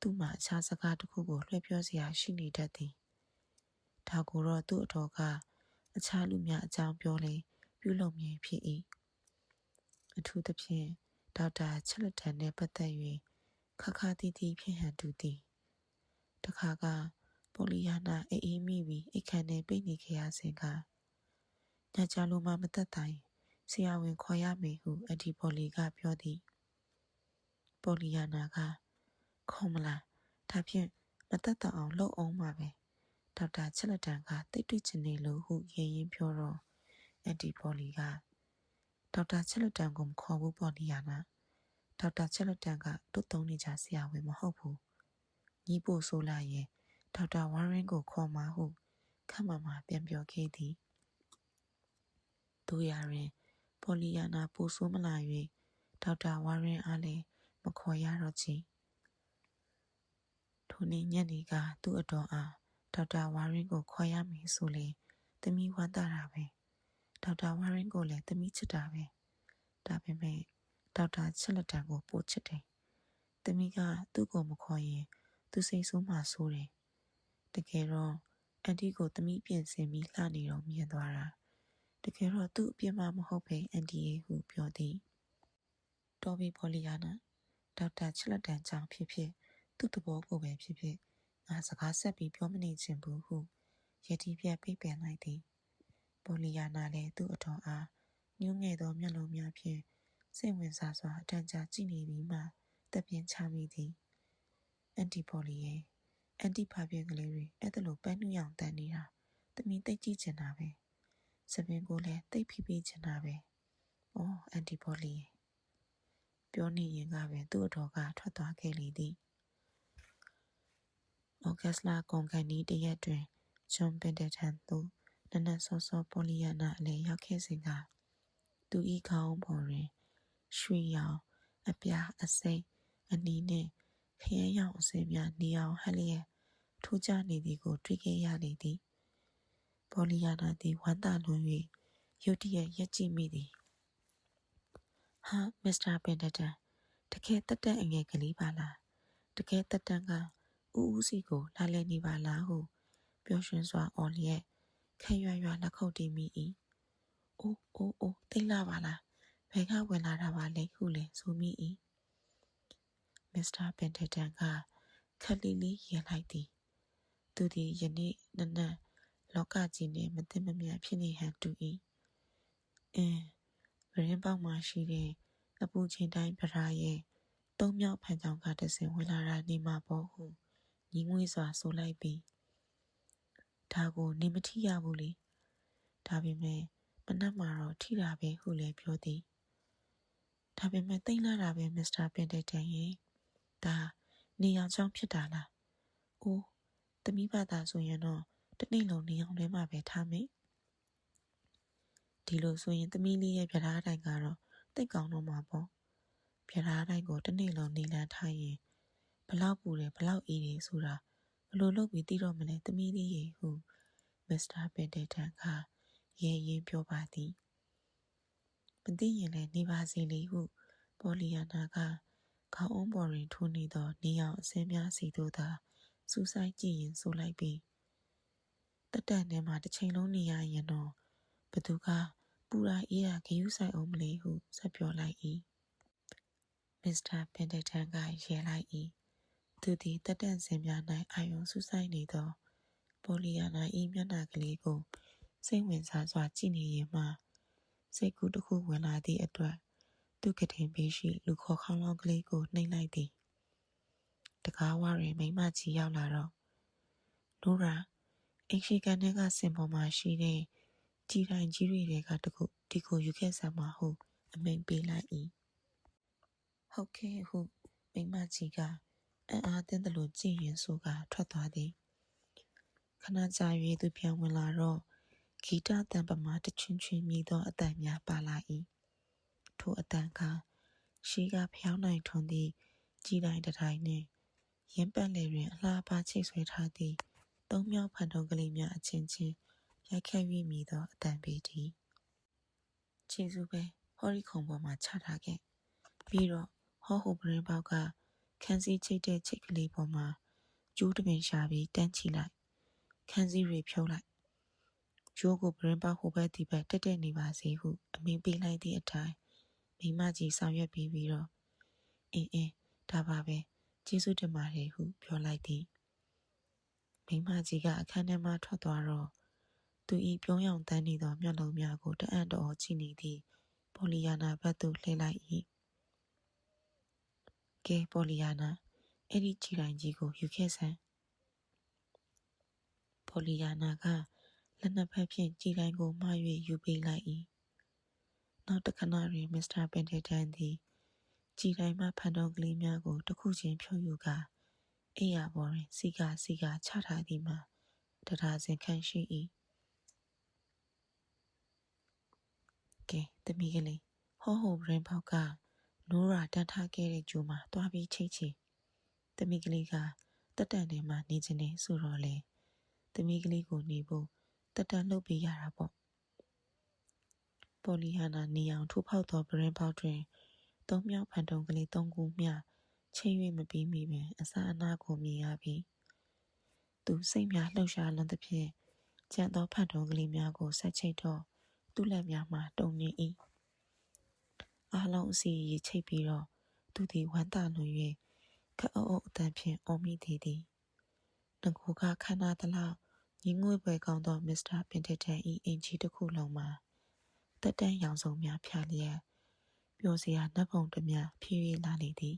သူ့မှာအခြားစကားတစ်ခုကိုလွှဲပြောစရာရှိနေတတ်သည်ဒါကိုတော့သူ့အတော်ကအခြားလူများအကြောင်းပြောလေပြုလုပ်မည်ဖြစ်၏အထူးသဖြင့်ဒေါက်တာချက်လက်တန်နှင့်ပတ်သက်၍ခါခါတီးတီးဖြစ်ဟန်တူသည်တခါကပိုလီယာနာအေးမိပြီးအိတ်ခမ်းထဲပိတ်နေခဲ့ရစဉ်ကညချလိုမှမသက်တိုင်ဆရာဝန်ခေါ်ရမယ်ဟုအဒီပိုလီကပြောသည်ပိုလီယာနာကခေါ်မလားဒါဖြင့်မသက်တော့အောင်လှုပ်အောင်ပါပဲဒေါက်တာချက်လက်တန်ကတိတ်တွေ့ချင်နေလို့ဟုရင်ရင်ပြောတော့အန်တီပိုလီကဒေါက်တာချက်လက်တန်ကိုမခေါ်ဘူးပိုလီယာနာဒေါက်တာချက်လက်တန်ကတို့သုံးနေကြဆရာဝန်မဟုတ်ဘူးညီးပို့ဆိုလာရင်ဒေါက်တာဝါရင်ကိုခေါ်မှာဟုခန့်မှပြန်ပြောခဲ့သည်တို့ရာတွင်ပိုလီယာနာပိုဆိုးမလာ၍ဒေါက်တာဝါရင်အားလည်းမခေါ်ရတော့ချေထိုနေ့ညနေကသူ့အတော်အားဒေါက်တာဝါရင်ကိုခေါ်ရမယ်ဆိုလေသမီးဝမ်းသာတာပဲဒေါက်တာဝါရင်ကိုလည်းသမီးချစ်တာပဲဒါပေမဲ့ဒေါက်တာချက်လက်တန်ကိုပိုချစ်တယ်သမီးကသူ့ကိုမခေါ်ရင်သူစိတ်ဆိုးမှဆိုးတယ်တကယ်တော့အန်တီကိုသမီးပြင်ဆင်ပြီးလှနေတော့မြင်သွားတာတကယ်တော့သူ့အပြစ်မှမဟုတ်ပဲအန်တီရဲ့ဟုပြောသည်တော်ပြီပိုလီယာနာ ဒေါက်တာချစ်လက်တန်ကြောင့်ဖြစ်ဖြစ်သူ့သဘောကိုပဲဖြစ်ဖြစ်ငါစကားဆက်ပြီးပြောမနေချင်ဘူးဟုယတိပြတ်ပိတ်ပင်လိုက်သည်ပေါ်လီယာနာလည်းသူ့အတော်အားညှိုးငယ်သောမျက်လုံးများဖြင့်စိတ်ဝင်စားစွာအတန်ကြာကြည့်နေပြီးမှတပ်ပြင်းချမိသည်အန်တီပေါ်လီရဲ့အန်တီဖာပြင်းကလေးတွေအဲ့ဒါလိုပန်းနူးရောင်တန်နေတာတမီတိတ်ကြည့်ချင်တာပဲစပင်းကိုလည်းတိတ်ဖိချင်တာပဲအော်အန်တီပေါ်လီပြောနေရင်ကပင်သူ့အတော်ကထွက်သွားခဲ့လေသည်ဩဂတ်စ်လကွန်ကန်နီတရက်တွင်ဂျွန်ပင်တတန်သို့နနက်စောစောပေါ်လီယာနာအလဲရောက်ခဲ့စဉ်ကသူဤခေါင်းပေါ်တွင်ရွှေရောင်အပြားအစိမ်းအနီးနှင့်ခရမ်းရောင်အစင်းများနေအောင်ဟပ်လျက်ထိုးကျနေသည်ကိုတွေ့ခဲ့ရလေသည်ပေါ်လီယာနာသည်ဝမ်းသာလွန်၍ရုတ်တရက်ရက်ကြည့်မိသည်ဟာမစ္စတာပင်တတန်တကယ်တက်တဲ့အငယ်ကလေးပါလားတကယ်တက်တန်ကဦးဦးစီကိုလာလည်နေပါလားဟုပျော်ရွှင်စွာအော်လျက်ခက်ရွရွလက်ခုပ်တီးမိ၏အိုးသိလာပါလားဘယ်ကဝင်လာတာပါလဲဟုလည်းဆိုမိ၏မစ္စတာပင်တတန်ကခက်လီလီရင်လိုက်သည်သူသည်ယနေ့နနက်လောကကြီးနှင့်မသိမမြတ်ဖြစ်နေဟန်တူ၏ဗရင်ပေါက်မှရှိတဲ့အပူချိန်တိုင်းပရာရဲ့သုံးမြောက်ဖန်ကြောင်ကတဆင်ဝင်လာတာနေမှာပေါ့ဟုညီငွေစွာဆိုလိုက်ပြီးဒါကိုနေမထိရဘူးလေဒါပေမဲ့မနက်မှာတော့ထိတာပဲဟုလည်းပြောသည်ဒါပေမဲ့သိမ့်လာတာပဲမစ္စတာပင်တတန်ရဲ့ဒါနေအောင်ချောင်းဖြစ်တာလားအိုးသမီးဘာသာဆိုရင်တော့တနေ့လုံးနေအောင်ထဲမှာပဲထားမယ်ဒီလိုဆိုရင်သမီးလေးရဲ့ပြဓာတိုင်ကတော့တိတ်ကောင်းတော့မှာပေါ့ပြဓာတိုင်ကိုတနေ့လုံးနေလန်းထားရင်ဘလောက်ပူတယ်ဘလောက်အေးတယ်ဆိုတာဘလို့လုပ်ပြီးသိတော့မလဲသမီးလေးရေဟုမစ္စတာပင်တတန်ကရဲရင်ပြောပါသည်မသိရင်လည်းနေပါစေလေဟုပေါ်လီယာနာကခေါင်းအုံးပေါ်တွင်ထိုးနေသောနေအောင်အစင်းများစီတို့သာစူးစိုက်ကြည့်ရင်ဆိုလိုက်ပြီးတက်တန်ထဲမှာတစ်ချိန်လုံးနေရရင်တော့ဘသူကပူရာအေးရာဂယုဆိုင်အောင်မလေးဟုဆက်ပြောလိုက်၏မစ္စတာပင်တတန်ကရဲလိုက်၏သူသည်တက်တန်စင်များ၌အာယုံစူးစိုက်နေသောပေါ်လီယာနာ၏မျက်နှာကလေးကိုစိတ်ဝင်စားစွာကြည့်နေရင်မှစိတ်ကူးတစ်ခုဝင်လာသည့်အတွက်သူကတင်ပေးရှိလူခေါ်ခေါင်းလောင်းကလေးကိုနှိမ့်လိုက်သည်တကားဝတွင်မိမကြီးရောက်လာတော့နိုးရာအိမ်ရှိကန်ထဲကစင်ပေါ်မှာရှိတဲ့ကြီးတိုင်းကြီးတွေကတခုဒီကိုယူခဲ့စမ်းပါဟုအမိန်ပေးလိုက်၏ဟုတ်ကဲ့ဟုမိမကြီးကအံ့အားသင့်သလိုကြည့်ရင်ဆိုကထွက်သွားသည်ခဏကြာ၍သူပြန်ဝင်လာတော့ဂီတတန်ပမာတချွင်းချွင်းမြည်သောအတန်များပါလာ၏ထိုအတန်ကရှိကဖျောင်းနိုင်ထွန်းသည့်ကြီးတိုင်းတစ်တိုင်းနှင့်ရင်းပတ်လေတွင်အလားပါချိတ်ဆွဲထားသည့်သုံးမြောက်ဖန်တုံးကလေးများအချင်းချင်းရိုက်ခတ်၍မြည်သောအတန်ပေသည်ခြေစုပဲဟော်ရီခုံပေါ်မှာချထားခဲ့ပြီးတော့ဟောဟိုပရင်ပေါက်ကခန်းစည်းချိတ်တဲ့ချိတ်ကလေးပေါ်မှာကျိုးတပင်ရှာပြီးတန်းချီလိုက်ခန်းစည်းတွေဖြုတ်လိုက်ရိုးကိုပရင်ပေါက်ဟိုဘက်ဒီဘက်တက်တက်နေပါစေဟုအမိန်ပေးလိုက်သည့်အတိုင်းမိမကြီးဆောင်ရွက်ပြီးတော့အင်းဒါပါပဲကျေးဇူးတင်ပါတယ်ဟုပြောလိုက်သည်မိမကြီးကအခန်းထဲမှထွက်သွားတော့သူဤပြုံးရောင်တန်းနေသောမျက်လုံးများကိုတအံ့တော်ကြည့်နေသည့်ပေါ်လီယာနာဘက်သို့လှည့်လိုက်၏ကဲပေါ်လီယာနာအဲ့ဒီကြီးတိုင်းကြီးကိုယူခဲ့စမ်းပေါ်လီယာနာကလက်နှစ်ဖက်ဖြင့်ကြီးတိုင်းကိုမှား၍ယူပေးလိုက်၏နောက်တစ်ခဏတွင်မစ္စတာပင်တတန်သည်ကြီးတိုင်းမှဖန်တုံးကလေးများကိုတစ်ခုချင်းဖြုတ်ယူကာအိယာပေါ်တွင်စီကာချထားသည်မှာတဒါဇင်ခန့်ရှိ၏ကဲသမီးကလေးဟောဟိုဘရင်ပေါက်ကနိုးရာတန်းထားခဲ့တဲ့ကျိုးမှာတွားပြီးချိတ်ချင်သမီးကလေးကတက်တန်ထဲမှာနေချင်နေဆိုတော့လေသမီးကလေးကိုနေဖို့တက်တန်လှုပ်ပေးရတာပေါ့ပေါ်လီဟာနာနေအောင်ထိုးဖောက်သောဘရင်ပေါက်တွင်သုံးမြောက်ဖန်တုံးကလေးသုံးခုမျှချိန်၍မပြီးမိပင်အစာအနာကိုမြင်ရပြီသူစိတ်များလှုပ်ရှားလွန်သဖြင့်ကျန်သောဖန်တုံးကလေးများကိုဆက်ချိတ်တော့သူ့လက်များမှတုံနေ၏အားလုံးအစီရီချိတ်ပြီးတော့ သူသည်ဝမ်းသာလွန်၍ခက်အုပ်အုပ်အတန်ဖြင့်အော်မိသေးသည်ငကိုကခန္ဓာတလောက်ညီငွေ့ပွဲကောင်းသောမစ္စတာပင်တတန်၏အင်ကြီးတစ်ခုလုံးမှာတက်တန်းရောင်စုံများဖြာလျက်ပျော်စရာနတ်ပုံတစ်များဖြည့်၍လာလေသည်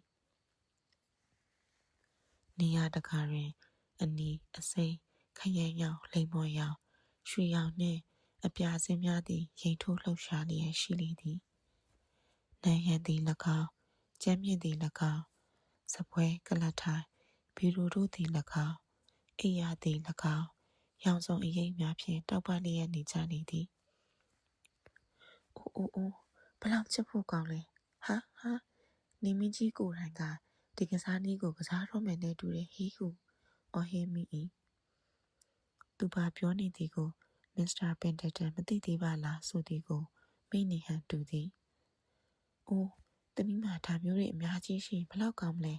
နေရာတကာတွင်အနီအစိမ်းခရမ်းရောင်လိမ္မော်ရောင်ရွှေရောင်နှင့်အပြာစင်းများသည်ရိမ်ထိုးလှုပ်ရှားလျက်ရှိလေသည်နံရံသည်၎င်းကျမ်းမြင့်သည်၎င်းစပွဲကလတ်ထိုင်ဘီရိုတို့သည်၎င်းအိယာသည်၎င်းရောင်စုံအရိပ်များဖြင့်တောက်ပလျက်နေကြလေသည်အိုးအိုးအိုးဘလောက်ချစ်ဖို့ကောင်းလဲဟာဟာနေမင်းကြီးကိုယ်တိုင်ကဒီကစားနည်းကိုကစားတော့မယ်နဲ့တူတယ်ဟီးဟုအော်ဟစ်မိ၏သူဘာပြောနေသည်ကိုမစ္စတာပင်တတန်မသိသေးပါလားဆိုသည်ကိုမိနေဟန်တူသည်အိုးသမီးမဒါမျိုးတွေအများကြီးရှိဘလောက်ကောင်းမလဲ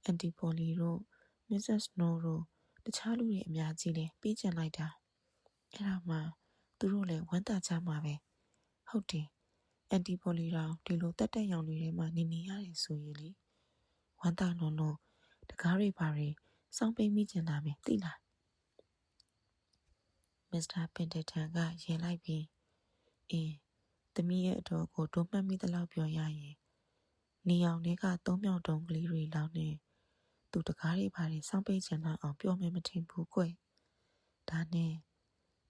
အန်တီပိုလီတို့မစ္စစ်စနိုးတို့တခြားလူတွေအများကြီးလဲပြီးကျင်လိုက်တာအဲ့ဒါမှသူတို့လည်းဝမ်းသာကြမှာပဲဟုတ်တယ်အန်တီပိုလီတော်ဒီလိုတက်တက်ရောင်တွေထဲမှာနေရတယ်ဆိုရင်လေဝမ်းသာလွန်လို့တကားတွေပါတွေစောင်းပိတ်မိကျင်လာမယ်သိလားမစ္စတာပင်တတန်ကရင်လိုက်ပြီးအင်းသမီးရဲ့အတော်ကိုတိုးမှတ်မိသလောက်ပြောရရင်နေအောင်တွေကသုံးမြောင်တုံးကလေးတွေလောက်နဲ့သူတကားတွေပါတွေစောင်းပိတ်ကျင်လာအောင်ပြောမယ်မထင်ဘူးကွဒါနဲ့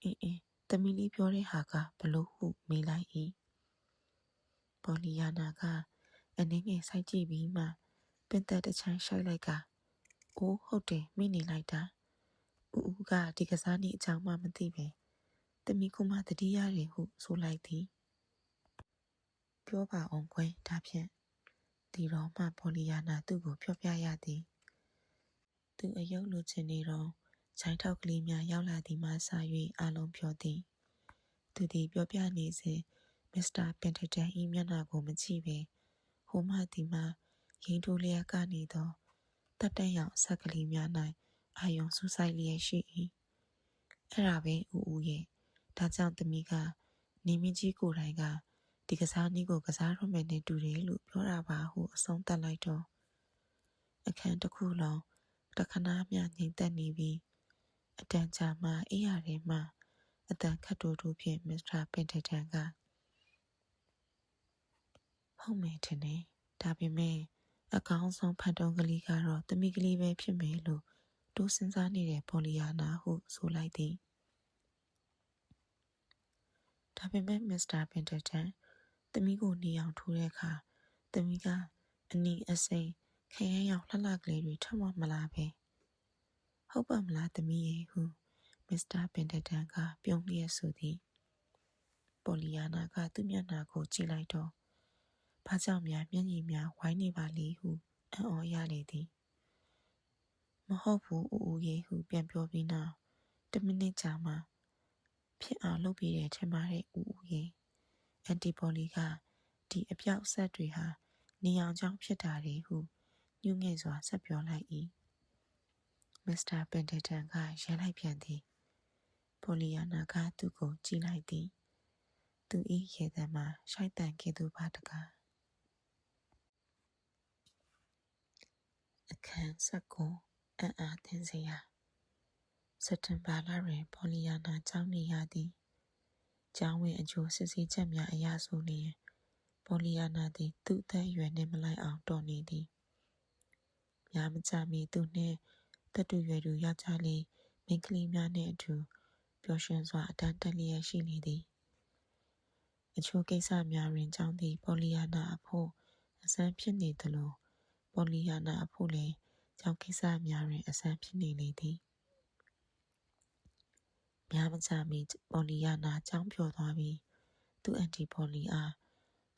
အင်းသမီးလေးပြောတဲ့ဟာကဘလို့ဟုမေးလိုက်၏ပေါ်လီယာနာကအနည်းငယ်စိုက်ကြည့်ပြီးမှပင်သက်တစ်ချမ်းရှိုက်လိုက်ကအိုးဟုတ်တယ်မိနေလိုက်တာဦးကဒီကစားနည်းအကြောင်းမှမသိပဲသမီးကမှတတိရတယ်ဟုဆိုလိုက်သည်ပြောပါအောင်ကွယ်ဒါဖြင့်ဒီတော့မှပေါ်လီယာနာသူ့ကိုပြောပြရသည်သူအယုတ်လိုချင်နေတော့ခြိုင်းထောက်ကလေးများရောက်လာသည်မှစ၍အားလုံးပြောသည်သူသည်ပြောပြနေစဉ်မစ္စတာပင်တတန်၏မျက်နှာကိုမကြည့်ပဲဟိုမှဒီမှရင်ထိုးလျက်ကနေသောတက်တန်းရောင်ဆက်ကလေးများ၌အာယုံစူးစိုက်လျက်ရှိ၏အဲ့ဒါပဲဦးရဲ့ဒါကြောင့်သမီးကနေမင်းကြီးကိုယ်တိုင်ကဒီကစားနည်းကိုကစားရမယ်နဲ့တူတယ်လို့ပြောတာပါဟုအဆုံးသတ်လိုက်တော့အခန်းတစ်ခုလုံးတခဏမျှငြိမ်သက်နေပြီးအတန်ကြာမှအေးရထဲမှအတန်ခတ်တိုးဖြင့်မစ္စတာပင်တတန်ကဟုတ်မယ်ထင်တယ်ဒါပေမဲ့အကောင်းဆုံးဖန်တုံးကလေးကတော့သမီးကလေးပဲဖြစ်မယ်လို့တိုးစဉ်းစားနေတဲ့ပေါ်လီယာနာဟုဆိုလိုက်သည်ဒါပေမဲ့မစ္စတာပင်တတန်သမီးကိုနေအောင်ထိုးတဲ့အခါသမီးကအနီအစိမ်းခရမ်းရောင်လှလှကလေးတွေထွက်မလားပဲဟုတ်ပါမလားသမီးရေဟုမစ္စတာပင်တတန်ကပြုံးလျက်ဆိုသည်ပေါ်လီယာနာကသူ့မျက်နှာကိုကြည့်လိုက်တော့ဘာကြောင့်များမျက်ရည်များဝိုင်းနေပါလိဟုအံ့ဩရလေသည်မဟုတ်ဘူးဦးရေဟုပြန်ပြောပြီးနောက်10 မိနစ်ကြာမှဖြစ်အောင်လုပ်ပြီးတယ်ထင်ပါတယ်ဦးရေအန်တီပေါ်လီကဒီအပြောက်ဆက်တွေဟာနေအောင်ကြောင့်ဖြစ်တာတွေဟုညှို့ငယ်စွာဆက်ပြောလိုက်၏မစ္စတာပင်တတန်ကရဲလိုက်ပြန်သည်ပေါ်လီယာနာကသူ့ကိုကြည့်လိုက်သည်သူ၏ရေသံမှာရှိုက်တန်ကဲ့သို့ပါတကားအခန်း19အံ့အားသင့်စရာစက်တင်ဘာလတွင်ပေါ်လီယာနာကျောင်းနေရသည်ကျောင်းဝင်အကျိုးစစ်ဆေးချက်များအရဆိုလျင်ပေါ်လီယာနာသည်သူ့အသက်အရွယ်နှင့်မလိုက်အောင်တော်နေသည်များမကြမီသူနှင့်တက်တူရွယ်သူယောက်ျားလေးမိန်းကလေးများနှင့်အတူပျော်ရွှင်စွာအတန်းတက်လျက်ရှိနေသည်အချို့ကိစ္စများတွင်ကျောင်းသည်ပေါ်လီယာနာအဖို့အဆန်းဖြစ်နေသလိုပေါ်လီယာနာအဖို့လည်းကျောင်းကိစ္စများတွင်အဆန်းဖြစ်နေလေသည်များမကြမီပေါ်လီယာနာကျောင်းပြောသွားပြီးသူ့အန်တီပေါ်လီအား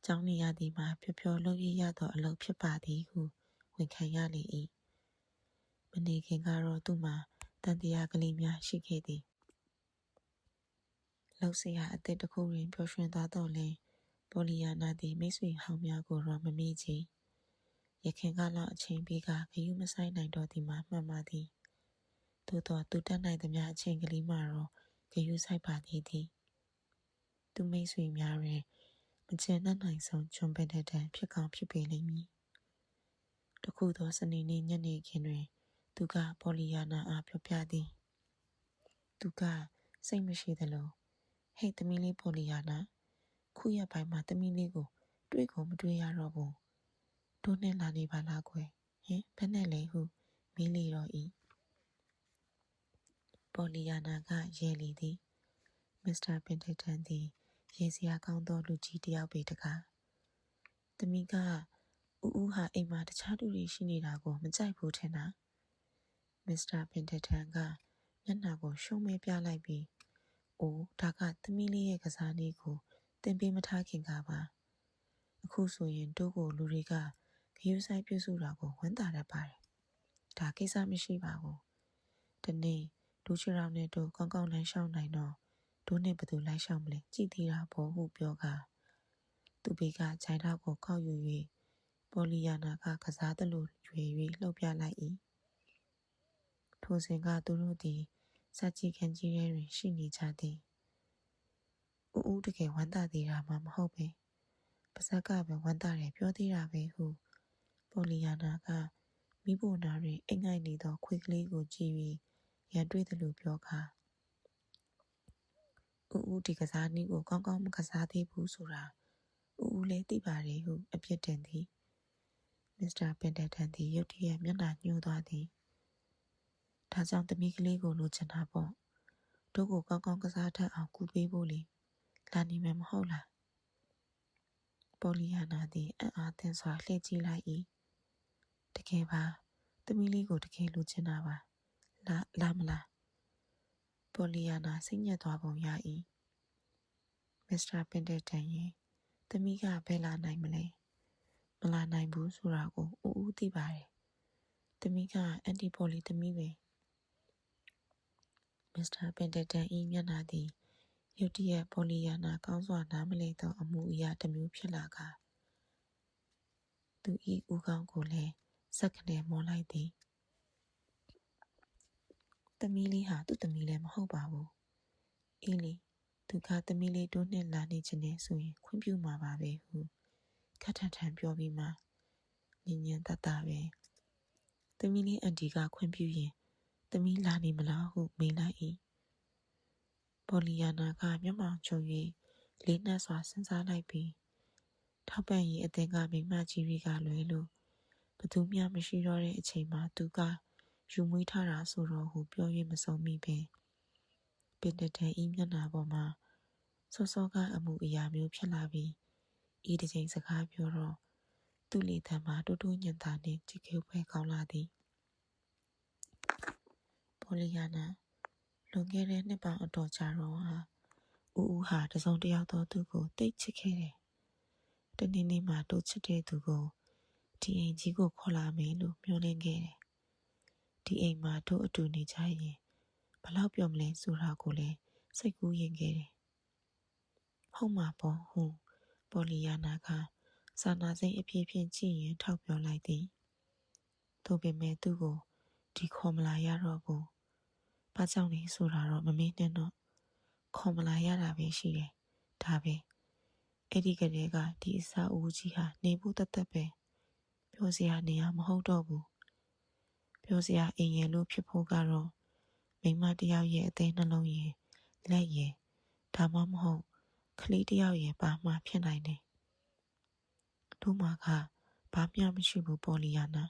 ကျောင်းနေရသည်မှာပျော်ပျော်လုပ်ရရသောအလုပ်ဖြစ်ပါသည်ဟုဝန်ခံရလေ၏မနေခင်ကတော့သူ့မှာတန်တရားကလေးများရှိခဲ့သည်လှုပ်ရှားအသစ်တစ်ခုတွင်ပျော်ရွှင်သွားတော့လဲပေါ်လီယာနာသည်မိတ်ဆွေဟောင်းများကိုတော့မမေ့ချေရခင်ကလောက်အချိန်ပေးကဂရုမစိုက်နိုင်တော့သည်မှာမှန်ပါသည်သို့တော့သူတတ်နိုင်သမျှအချိန်ကလေးမှာတော့ဂရုစိုက်ပါသေးသည်သူမိတ်ဆွေများတွင်မချင်တတ်နိုင်ဆုံးဂျွန်ပင်တန်ဖြစ်ကောင်းဖြစ်ပေလိမ့်မည် တခုသောစနေနေ့ညနေခင်းတွင်သူကပေါ်လီယာနာအားပြောပြသည်သူကစိတ်မရှိသလိုဟေ့သမီးလေးပေါ်လီယာနာခုရက်ပိုင်းမှာသမီးလေးကိုတွေ့ကိုမတွေ့ရတော့ဘူးတို့နဲ့လာနေပါလားကွယ်ဟင်ဘယ်နဲ့လဲဟုမေးလေတော့၏ပေါ်လီယာနာကရဲလီသည်မစ္စတာပင်တန်သည်ရေစရာကောင်းသောလူကြီးတစ်ယောက်ပေတကားသမီးကဦးဟာအိမ်မှာတခြားသူတွေရှိနေတာကိုမကြိုက်ဘူးထင်တာမစ္စတာပင်တန်ကမျက်နှာကိုရှုံးမဲပြလိုက်ပြီးအိုးဒါကသမီးလေးရဲ့ကစားနည်းကိုသင်ပေးမထားခင်ကပါအခုဆိုရင်တို့ကိုလူတွေကဂရုစိုက်ပြုစုတာကိုဝမ်းသာတတ်ပါတယ်ဒါကိစ္စမရှိပါဘူးဒီနေ့ဒူးချရောင်နဲ့တို့ကောင်းကောင်းလမ်းလျှောက်နိုင်တော့တို့နဲ့ဘသူလိုက်လျှောက်မလဲကြည်သေးတာပေါ့ဟုပြောကသူဘေကဂျိုင်ထောက်ကိုခောက်ယူ၍ပေါ်လီယာနာကစားသလိုရွေ၍လှုပ်ပြလိုက်၏ထိုစဉ်ကသူတို့သည်စကြည်ခန်းကြီးထဲတွင်ရှိနေကြသည်ဦးတကယ်ဝမ်းသာသေးတာမှမဟုတ်ပဲပါဇက်ကပဲဝမ်းသာတယ်ပြောသေးတာပဲဟုပေါ်လီယာနာကမိဖို့နာတွင်အိမ်ငိုက်နေသောခွေးကလေးကိုကြည့်၍ရန်တွေ့သလိုပြောကာဦးဒီကစားနည်းကိုကောင်းကောင်းမကစားသေးဘူးဆိုတာဦးလည်းသိပါတယ်ဟုအပြစ်တင်သည်မစ္စတာပင်တန်သည်ရုတ်တရက်မျက်နှာညှိုးသွားသည်ဒါကြောင့်သမီးကလေးကိုလိုချင်တာပေါ့တို့ကိုကောင်းကောင်းကစားတတ်အောင်ကူပေးဖို့လေလာနေမယ်မဟုတ်လားပေါ်လီယာနာသည်အံ့အားသင့်စွာလှည့်ကြည့်လိုက်၏တကယ်ပါသမီးလေးကိုတကယ်လိုချင်တာပါလာမလားပေါ်လီယာနာစိတ်ညစ်သွားပုံရ၏မစ္စတာပင်တန်ရင်သမီးကဘယ်လာနိုင်မလဲမလာနိုင်ဘူးဆိုတာကိုဦးသိပါတယ်သမီးကအန်တီပေါ်လီသမီးပဲမစ္စတာပင်တန်၏မျက်နှာသည်ရုတ်တရက်ပေါ်လီယာနာကောင်းစွာနားမလည်သောအမှုအရာတစ်မျိုးဖြစ်လာကသူ၏ဦးခေါင်းကိုလည်းစက်ကနေမောလိုက်သည်သမီးလေးဟာသူ့သမီးလည်းမဟုတ်ပါဘူးအေးလေသူကသမီးလေးတို့နဲ့လာနေခြင်းနဲ့ဆိုရင်ခွင့်ပြုမှာပါပဲဟုခက်ထန်ထန်ပြောပြီးမှညင်ညင်တတ်တာပဲသမီးလေးအန်တီကခွင့်ပြုရင်သမီးလာနေမလားဟုမေးလိုက်၏ပေါ်လီယာနာကမျက်မှောင်ချုံ၍လေးနက်စွာစဉ်းစားလိုက်ပြီးထောက်ပံ့ရေးအသင်းကမိမကြီးတွေကလွယ်လို့ဘသူမျှမရှိတော့တဲ့အချိန်မှာသူကယူမွေးထားတာဆိုတော့ဟုပြော၍မဆုံးမိပဲပင်တန်ဤမျက်နှာပေါ်မှာစောစောကအမှုအရာမျိုးဖြစ်လာပြီးဤတစ်ချိန်စကားပြောတော့သူ့လေသံမှာတိုးတိုးညံတာနှင့်ကြည်ခဲဖွဲကောင်းလာသည်ပေါ်လီယာနာလွန်ခဲ့တဲ့နှစ်ပေါင်းအတော်ကြာတော့ဟာဦးဟာတစုံတစ်ယောက်သောသူကိုတိတ်ချစ်ခဲ့တယ်တနေ့နေ့မှာတိုးချစ်တဲ့သူကိုဒီအိမ်ကြီးကိုခေါ်လာမယ်လို့မျှော်လင့်ခဲ့တယ်ဒီအိမ်မှာတို့အတူနေကြရင်ဘလောက်ပြောမလဲဆိုတာကိုလည်းစိတ်ကူးရင်ခဲ့တယ်ဟုတ်မှာပေါ့ဟုပေါ်လီယာနာကစာနာစိတ်အပြည့်ဖြင့်ကြည့်ရင်ထောက်ပြောလိုက်သည်သို့ပေမဲ့သူ့ကိုဒီခေါ်မလာရတော့ဘူးဘာကြောင့်လဲဆိုတာတော့မမေးနဲ့တော့ခေါ်မလာရတာပဲရှိတယ်ဒါပဲအဲ့ဒီကလေးကဒီအစာအုပ်ကြီးဟာနေဖို့တသက်ပဲပြောစရာနေရာမဟုတ်တော့ဘူးပြောစရာအိမ်ရလို့ဖြစ်ဖို့ကတော့မိမတယောက်ရဲ့အသေးနှလုံးရဲ့လက်ရဲ့ဒါမှမဟုတ်ကလေးတယောက်ရဲ့ပါမှဖြစ်နိုင်တယ်တို့မှာကဘာမှမရှိဘူးပေါ်လီယာနာ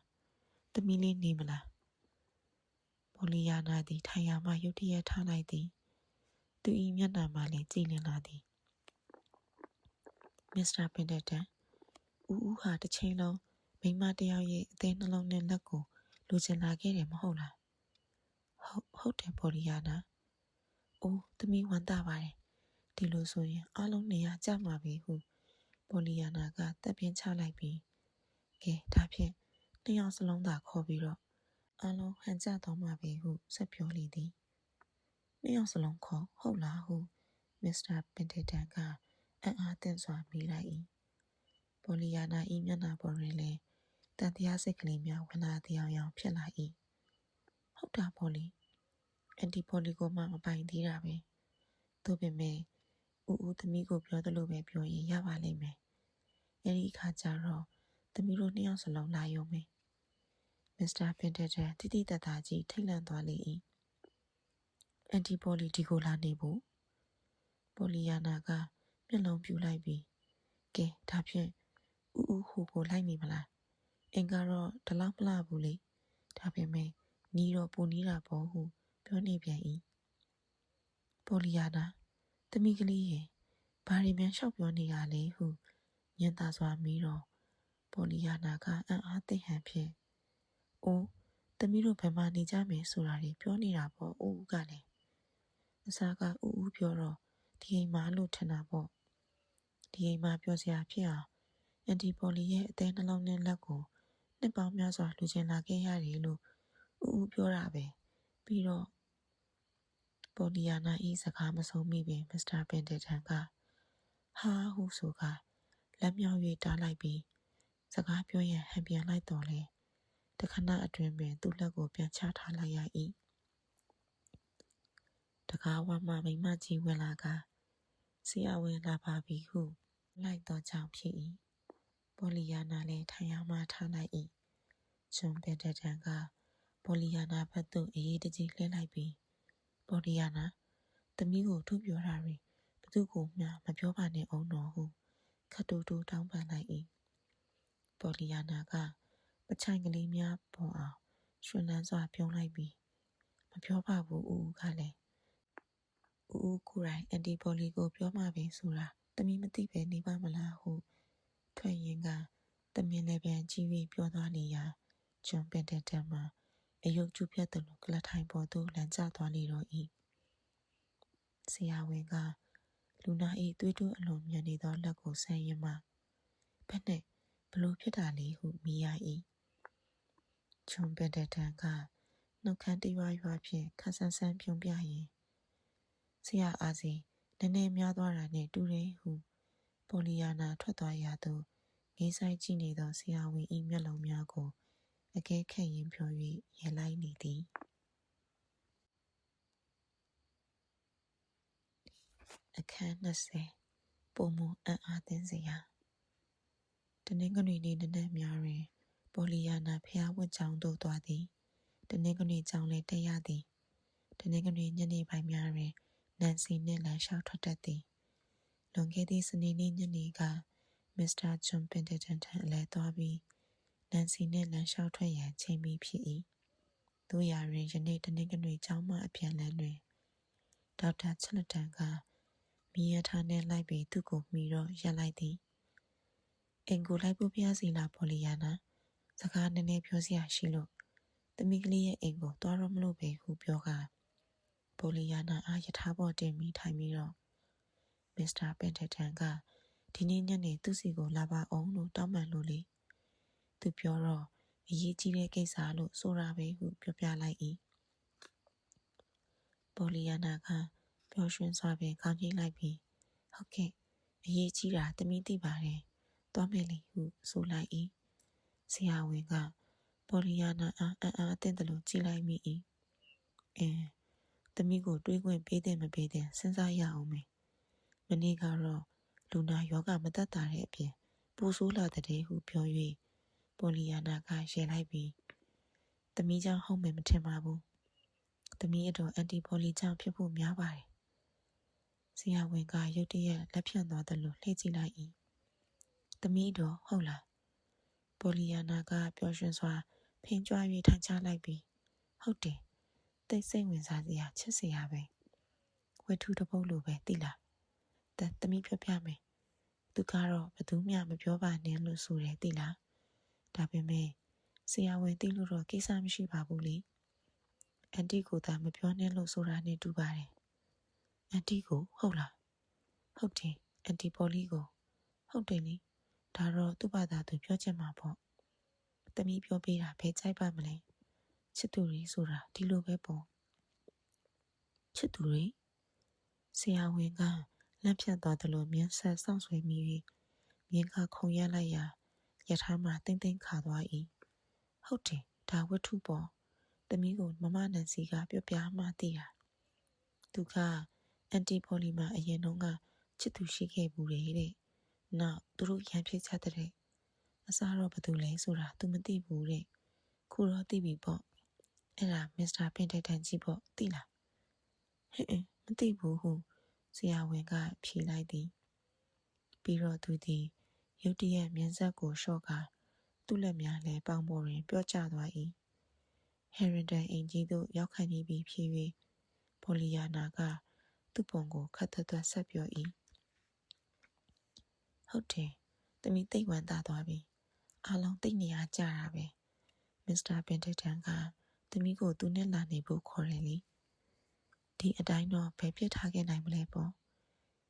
သမီးလေးနေမလားပေါ်လီယာနာသည်ထိုင်ရာမှရုတ်တရက်ထားလိုက်သည်သူ၏မျက်နှာမှာလည်းကြည်လင်လာသည်မစ္စတာပင်တန်ဦးဟာတစ်ချိန်လုံးမိမတယောက်ရဲ့အသေးနှလုံးနဲ့လက်ကိုလိုချင်လာခဲ့တယ်မဟုတ်လားဟုတ်တယ်ပေါ်လီယာနာအိုးသမီးဝမ်းသာပါတယ်ဒီလိုဆိုရင်အားလုံးနေရာကျမှာပဲဟုပေါ်လီယာနာကတပ်ပြင်းချလိုက်ပြီးကဲဒါဖြင့်နှစ်ယောက်စလုံးသာခေါ်ပြီးတော့အားလုံးဟန်ကျသွားမှာပဲဟုဆက်ပြောလေသည်နှစ်ယောက်စလုံးခေါ်ဟုတ်လားဟုမစ္စတာပင်တန်ကအံ့အားသင့်စွာမေးလိုက်၏ပေါ်လီယာနာ၏မျက်နှာပေါ်တွင်လည်းတန်တရားစိတ်ကလေးများဝင်လာတရားရောင်ဖြစ်လာ၏ဟုတ်တာပေါ်လီအန်တီပေါ်လီကိုမှမပိုင်သေးတာပဲသို့ပေမဲ့ဦးသမီးကိုပြောသလိုပဲပြောရင်ရပါလိမ့်မယ်အဲဒီအခါကျတော့သမီးတို့နှစ်ယောက်စလုံးလာရုံပဲ Mr. Pendleton တိတိတတ်တာကြီးထိတ်လန့်သွားလေ၏အန်တီပေါ်လီဒီကိုလာနေဖို့ပေါ်လီယာနာကမျက်လုံးပြူလိုက်ပြီးကဲဒါဖြင့်ဦးဟိုကိုလိုက်နေမလားအင်ကတော့ဒီလောက်မလှဘူးလေဒါပေမဲ့နီးတော့ပူနီးတာပေါ့ဟုပြောနေပြန်၏ပေါ်လီယာနာသမီးကလေးရဲ့ဘာရီမြန်လျှောက်ပြောနေရလဲဟုညင်သာစွာမေးတော့ပေါ်လီယာနာကအံ့အားသင့်ဟန်ဖြင့်အိုးသမီးတို့ဘယ်မှာနေကြမယ်ဆိုတာတွေပြောနေတာပေါ့ဦးကလည်းအစားကဦးပြောတော့ဒီအိမ်မှာလို့ထင်တာပေါ့ဒီအိမ်မှာပြောစရာဖြစ်အောင်အန်တီပေါ်လီရဲ့အသေးနှလုံးနဲ့လက်ကိုနှစ်ပေါင်းများစွာလူချင်လာခဲ့ရတယ်လို့ဦးပြောတာပဲပြီးတော့ပေါ်လီယာနာ၏စကားမဆုံးမိပင်မစ္စတာပင်တန်ကဟာဟုဆိုကလက်မြောက်၍တားလိုက်ပြီးစကားပြောရန်ဟန်ပြန်လိုက်တော်လဲတခဏအတွင်းပင်သူ့လက်ကိုပြန်ချထားလိုက်ရ၏တကားဝမှမိမကြီးဝင်လာကဆရာဝန်လာပါပြီဟုလိုက်တော့ကြောင့်ဖြစ်၏ပေါ်လီယာနာလည်းထိုင်အောင်မှထားလိုက်၏ဂျွန်ပင်တန်ကပေါ်လီယာနာဘက်သို့အေးတကြီးလှည့်လိုက်ပြီးပေါ်လီယာနာသမီးကိုထုတ်ပြောတာတွေဘသူကိုမျှမပြောပါနဲ့အောင်တော်ဟုခတ်တူတူတောင်းပန်လိုက်၏ပေါ်လီယာနာကပချိုင်ကလေးများပေါ်အောင်ရွှင်လန်းစွာပြုံးလိုက်ပြီးမပြောပါဘူးဦးကလည်းဦးကိုယ်တိုင်အန်တီပေါ်လီကိုပြောမှပဲဆိုတာသမီးမသိပဲနေပါမလားဟုထွက်ရင်ကသမင်းလည်းပြန်ကြည့်ပြီးပြောသွားနေရာဂျွန်ပင်တန်မှာအယုတ်ကျူးပြတ်တယ်လို့ကလထိုင်ပေါ်သို့လမ်းကျသွားလေတော့၏ဆရာဝန်ကလူနာ၏သွေးတိုးအလွန်မြန်နေသောလက်ကိုဆန်းရင်မှဘယ်နဲ့ဘလို့ဖြစ်တာလဲဟုမေးရ၏ဂျွန်ပင်တန်ကနှုတ်ခမ်းတရွရွဖြင့်ခန်းဆန်းဆန်းပြုံးပြရင်ဆရာအားစီနည်းနည်းများသွားတာနဲ့တူတယ်ဟုပေါ်လီယာနာထွက်သွားရသို့ငေးဆိုင်ကြည့်နေသောဆရာဝန်၏မျက်လုံးများကိုအကဲခတ်ရင်ဖြော၍ရဲလိုက်နေသည်အခန်း20ပုံမအံ့အားသင့်စရာတနင်္ဂနွေနေ့နနက်များတွင်ပေါ်လီယာနာဖျားဝတ်ကျောင်းသို့သွားသည်တနင်္ဂနွေကျောင်းလည်းတက်ရသည်တနင်္ဂနွေညနေပိုင်းများတွင်နန်စီနှင့်လမ်းလျှောက်ထွက်တတ်သည်လွန်ခဲ့သည့်စနေနေ့ညနေကမစ္စတာဂျွန်ပင်တန်ထံအလဲသွားပြီးနန်စီနှင့်လမ်းလျှောက်ထွက်ရန်ချိန်ပြီးဖြစ်၏တို့ရာတွင်ယနေ့တနင်္ဂနွေကျောင်းမှအပြန်လန်းတွင်ဒေါက်တာချက်လက်တန်ကမီးရထားနှင့်လိုက်ပြီးသူ့ကိုမှီတော့ရပ်လိုက်သည်အိမ်ကိုလိုက်ဖို့ပြစီလာပေါ်လီယာနာစကားနည်းနည်းပြောစရာရှိလို့သမီးကလေးရဲ့အိမ်ကိုသွားတော့မလို့ပဲဟုပြောကပေါ်လီယာနာအားယထာပေါ်တင်ပြီးထိုင်ပြီးတော့မစ္စတာပင်တန်ကဒီနေ့ညနေသူ့စီကိုလာပါအောင်လို့တောင်းပန်လို့လေသူပြောတော့အရေးကြီးတဲ့ကိစ္စလို့ဆိုတာပဲဟုပြောပြလိုက်၏ပေါ်လီယာနာကပျော်ရွှင်စွာပင်ခေါင်းကြီးလိုက်ပြီးဟုတ်ကဲ့အရေးကြီးတာသမီးသိပါတယ်သွားမယ်လေဟုဆိုလိုက်၏ဆရာဝန်ကပေါ်လီယာနာအားအံ့အားသင့်တယ်လို့ကြည်လိုက်မိ၏သမီးကိုတွေးခွင့်ပေးတဲ့မပေးတဲ့စဉ်းစားရအောင်မယ်မနေ့ကတော့လူနာယောဂမသက်သာတဲ့အပြင်ပူဆိုးလာတဲ့ဟုပြော၍ပေါ်လီယာနာကရဲလိုက်ပြီးသမီးကြောင့်ဟုတ်မယ်မထင်ပါဘူးသမီးအတော်အန်တီပေါ်လီကြောင့်ဖြစ်ဖို့များပါတယ်ဆရာဝန်ကရုတ်တရက်လက်ဖြန့်သွားသလိုလှည့်ကြည့်လိုက်၏သမီးတော်ဟုတ်လားပေါ်လီယာနာကပျော်ရွှင်စွာဖင်ကြွ၍ထိုင်ချလိုက်ပြီးဟုတ်တယ်သိစိတ်ဝင်စားစရာချစ်စရာပဲဝတ္ထုတစ်ပုဒ်လိုပဲသိလားသမီးပြောပြမယ်သူကတော့ဘသူမှမပြောပါနဲ့လို့ဆိုတယ်သိလားဒါပေမဲ့ဆရာဝန်သိလို့တော့ကိစ္စမရှိပါဘူးလေအန်တီကိုသာမပြောနဲ့လို့ဆိုတာနဲ့တူပါတယ်အန်တီကိုဟုတ်လားဟုတ်တယ်အန်တီပေါ်လီကိုဟုတ်တယ်လေဒါတော့သူ့ဘာသာသူပြောချင်မှာပေါ့သမီးပြောပေးတာဘယ်ကြိုက်ပါမလဲချစ်သူတွေဆိုတာဒီလိုပဲပေါ့ချစ်သူတွေဆရာဝန်ကလက်ဖြတ်သွားသလိုမျက်ဆက်စောင့်ဆွဲမိ၍မြင်းကခုံရလိုက်ရာရထားမှတိမ့်တိမ့်ခါသွား၏ဟုတ်တယ်ဒါဝတ္ထုပေါ့သမီးကိုမမနန်စီကပြောပြမှသိတာသူကအန်တီပေါ်လီမှာအရင်တုန်းကချစ်သူရှိခဲ့ဘူးတဲ့နောက်သူတို့ရန်ဖြစ်ကြတဲ့အစားတော့ဘသူလဲဆိုတာ तू မသိဘူးတဲ့ခု တော့သိပြီပေါ့အဲ့ဒါမစ္စတာပင်တက်တန်ကြီးပေါ့သိလားဟင်မသိဘူးဟုဆရာဝန်ကဖြေလိုက်သည်ပြီးတော့သူသည်ရုတ်တရက်မျက်စက်ကိုလျှော့ကာသူ့လက်များလည်းပေါင်ပေါ်တွင်ပြော့ကျသွား၏ဟယ်ရင်တန်အိမ်ကြီးသို့ရောက်ခန့်နေပြီးဖြစ်၍ပိုလီယာနာကသူ့ပုံကိုခတ်သွက်ဆက်ပြော၏ဟုတ်တယ်သမီးသိပ်ဝမ်းသာသွားပြီအားလုံးသိနေရကြတာပဲမစ္စတာပင်တက်တန်ကသမီးကိုသူနဲ့လာနေဖို့ခေါ်တယ်လေဒီအတိုင်းတော့ဘယ်ပြစ်ထားခဲ့နိုင်မလဲပေါ့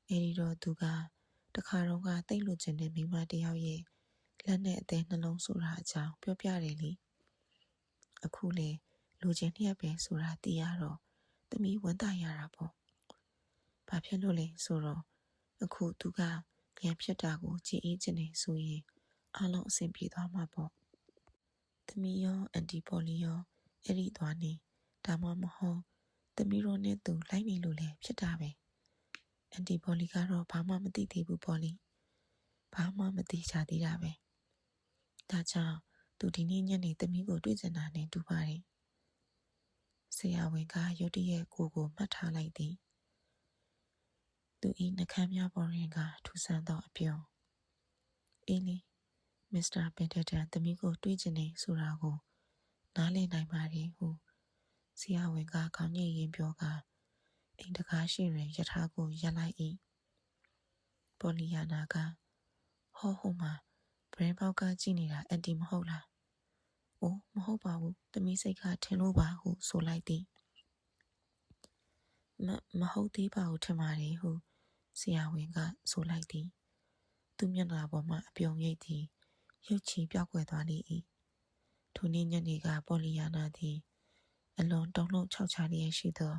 အဲဒီတော့သူကတခါတော့ကတိတ်လို့ခြင်းတဲ့မိမတယောက်ရဲ့လက်နဲ့အသေးနှလုံးဆိုတာအကြောင်းပြောပြတယ်လေအခုလေလူချင်းနှစ်ယောက်ပဲဆိုတာသိရတော့သမီးဝမ်းသာရတာပေါ့ဘာဖြစ်လို့လဲဆိုတော့အခုသူကလျံဖြစ်တာကိုကြည်အေးခြင်းနေဆိုရင်အားလုံးအဆင်ပြေသွားမှာပေါ့သမီးရောအန်တီပေါ်လီရောအဲ့ဒီသွားနေဒါမှမဟုတ်သမီးတို့နဲ့သူလိုက်နေလို့လည်းဖြစ်တာပဲအန်တီပေါ်လီကတော့ဘာမှမသိသေးဘူးပေါ်လီဘာမှမသိချသေးတာပဲဒါကြောင့်သူဒီနေ့ညနေသမီးကိုတွေ့ချင်တာနဲ့တူပါတယ်ဆရာဝန်ကရုတ်တရက်ကိုမှတ်ထားလိုက်သည်သူ၏နှကမ်းများပေါ်တွင်ကထူဆန်းသောအပြုံးအေးလေမစ္စတာပင်တက်တန်သမီးကိုတွေ့ချင်နေဆိုတာကိုနားလည်နိုင်ပါတယ်ဟုဆရာဝန်ကခေါင်းညိတ်ရင်းပြောကအိမ်တကားရှိတွင်ယထာကိုရပ်လိုက်၏ပေါ်လီယာနာကဟောမှာဘရင်ပေါက်ကကြည့်နေတာအန်တီမဟုတ်လားအိုးမဟုတ်ပါဘူးသမီးစိတ်ကထင်လို့ပါဟုဆိုလိုက်သည်မဟုတ်သေးပါဘူးထင်ပါတယ်ဟုဆရာဝန်ကဆိုလိုက်သည်သူမျက်နှာပေါ်မှအပြုံရိပ်သည်ရုပ်ချီပြောက်ကွယ်သွားလေ၏ထိုနေ့ညနေကပေါ်လီယာနာသည်အလွန်တုန်လှုပ်ခြောက်ခြားလျက်ရှိသော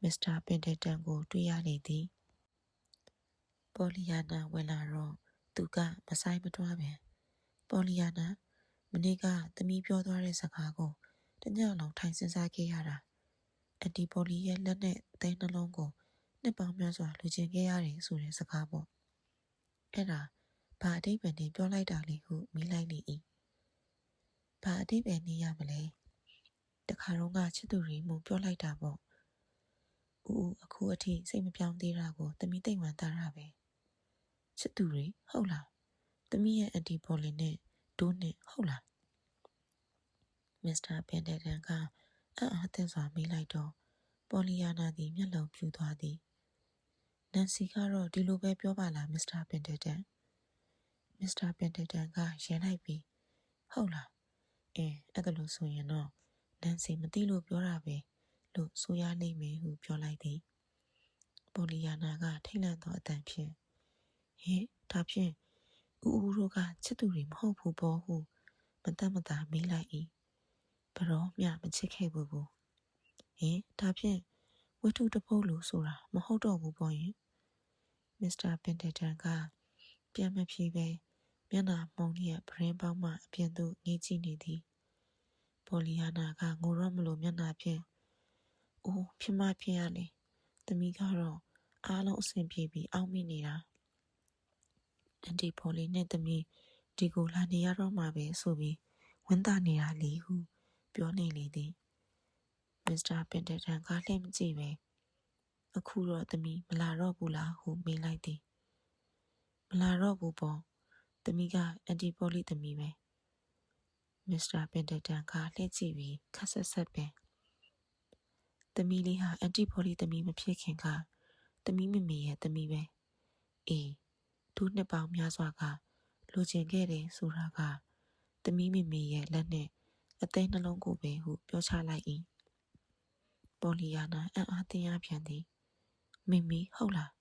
မစ္စတာပင်တက်တန်ကိုတွေ့ရလေသည်ပေါ်လီယာနာဝင်လာတော့သူကမဆိုင်မတွားပင်ပေါ်လီယာနာမနေ့ကသမီးပြောသွားတဲ့စကားကိုတညလုံးထိုင်စဉ်းစားခဲ့ရတာအန်တီပေါ်လီရဲ့လက်နဲ့အသေးနှလုံးကိုနှစ်ပေါင်းများစွာလူချင်းခဲ့ရတယ်ဆိုတဲ့စကားပေါ့အဲ့ဒါဘာအဓိပ္ပာယ်နဲ့ပြောလိုက်တာလဲဟုမေးလိုက်လေ၏ဘာအဓိပ္ပာယ်နဲ့ရမလဲတခါတော့ကချစ်သူရီမှုပြောလိုက်တာပေါ့ဦးအခုအထိစိတ်မပြောင်းသေးတာကိုသမီးသိမ့်မှန်တာတာပဲချစ်သူရီဟုတ်လားသမီးရဲ့အန်တီပေါ်လီနဲ့ဒိုးနဲ့ဟုတ်လားမစ္စတာပင်တက်တန်ကအံ့အားသင့်စွာမေးလိုက်တော့ပေါ်လီယာနာသည်မျက်လုံးပြူသွားသည်နန်စီကတော့ဒီလိုပဲပြောပါလားမစ္စတာပင်တက်တန်မစ္စတာပင်တက်တန်ကရဲလိုက်ပြီးဟုတ်လားအဲ့ဒါလို့ဆိုရင်တော့နန်စီမသိလို့ပြောတာပဲလို့ဆိုရလိမ့်မယ်ဟုပြောလိုက်သည်ပေါ်လီယာနာကထိတ်လန့်သောအတန်ဖြင့်ဒါဖြင့်ဦးတို့ကချစ်သူတွေမဟုတ်ဘူးပေါ့ဟုမတတ်မသာမေးလိုက်၏ဘရောမျှမချစ်ခဲ့ဘူးဒါဖြင့်ဝတ္ထုတပုတ်လို့ဆိုတာမဟုတ်တော့ဘူးပေါ့ရင်မစ္စတာပင်တက်တန်ကပြန်မဖြေပဲမျက်နှာမှုန်လျက်ပရင်းပေါင်းမှအပြင်သို့ငေးကြည့်နေသည်ပေါ်လီယာနာကငိုတော့မလို့မျက်နှာဖြင့်ဖြစ်မှဖြစ်ရလေသမီးကတော့အားလုံးအဆင်ပြေပြီးအောက်မိနေတာအန်တီပေါ်လီနဲ့သမီးဒီကိုလာနေရတော့မှပဲဆိုပြီးဝန်တာနေတာလေဟုပြောနေလေသည်မစ္စတာပင်တက်တန်ကလှည့်မကြည့်ပဲအခုတော့သမီးမလာတော့ဘူးလားဟုမေးလိုက်သည်မလာတော့ဘူးပေါ့သမီးကအန်တီပေါ်လီသမီးပဲမစ္စတာပင်တက်တန်ကလှည့်ကြည့်ပြီးခက်ဆက်ဆက်ပင်သမီးလေးဟာအန်တီပေါ်လီသမီးမဖြစ်ခင်ကသမီးမမေရဲ့သမီးပဲဒုနှစ်ပေါင်းများစွာကလိုချင်ခဲ့တယ်ဆိုတာကသမီးမမေရဲ့လက်နဲ့အသေးနှလုံးကိုပဲဟုပြောချလိုက်၏ပေါ်လီယာနာအံ့အားသင့်ရပြန်သည်မိဟုတ်လား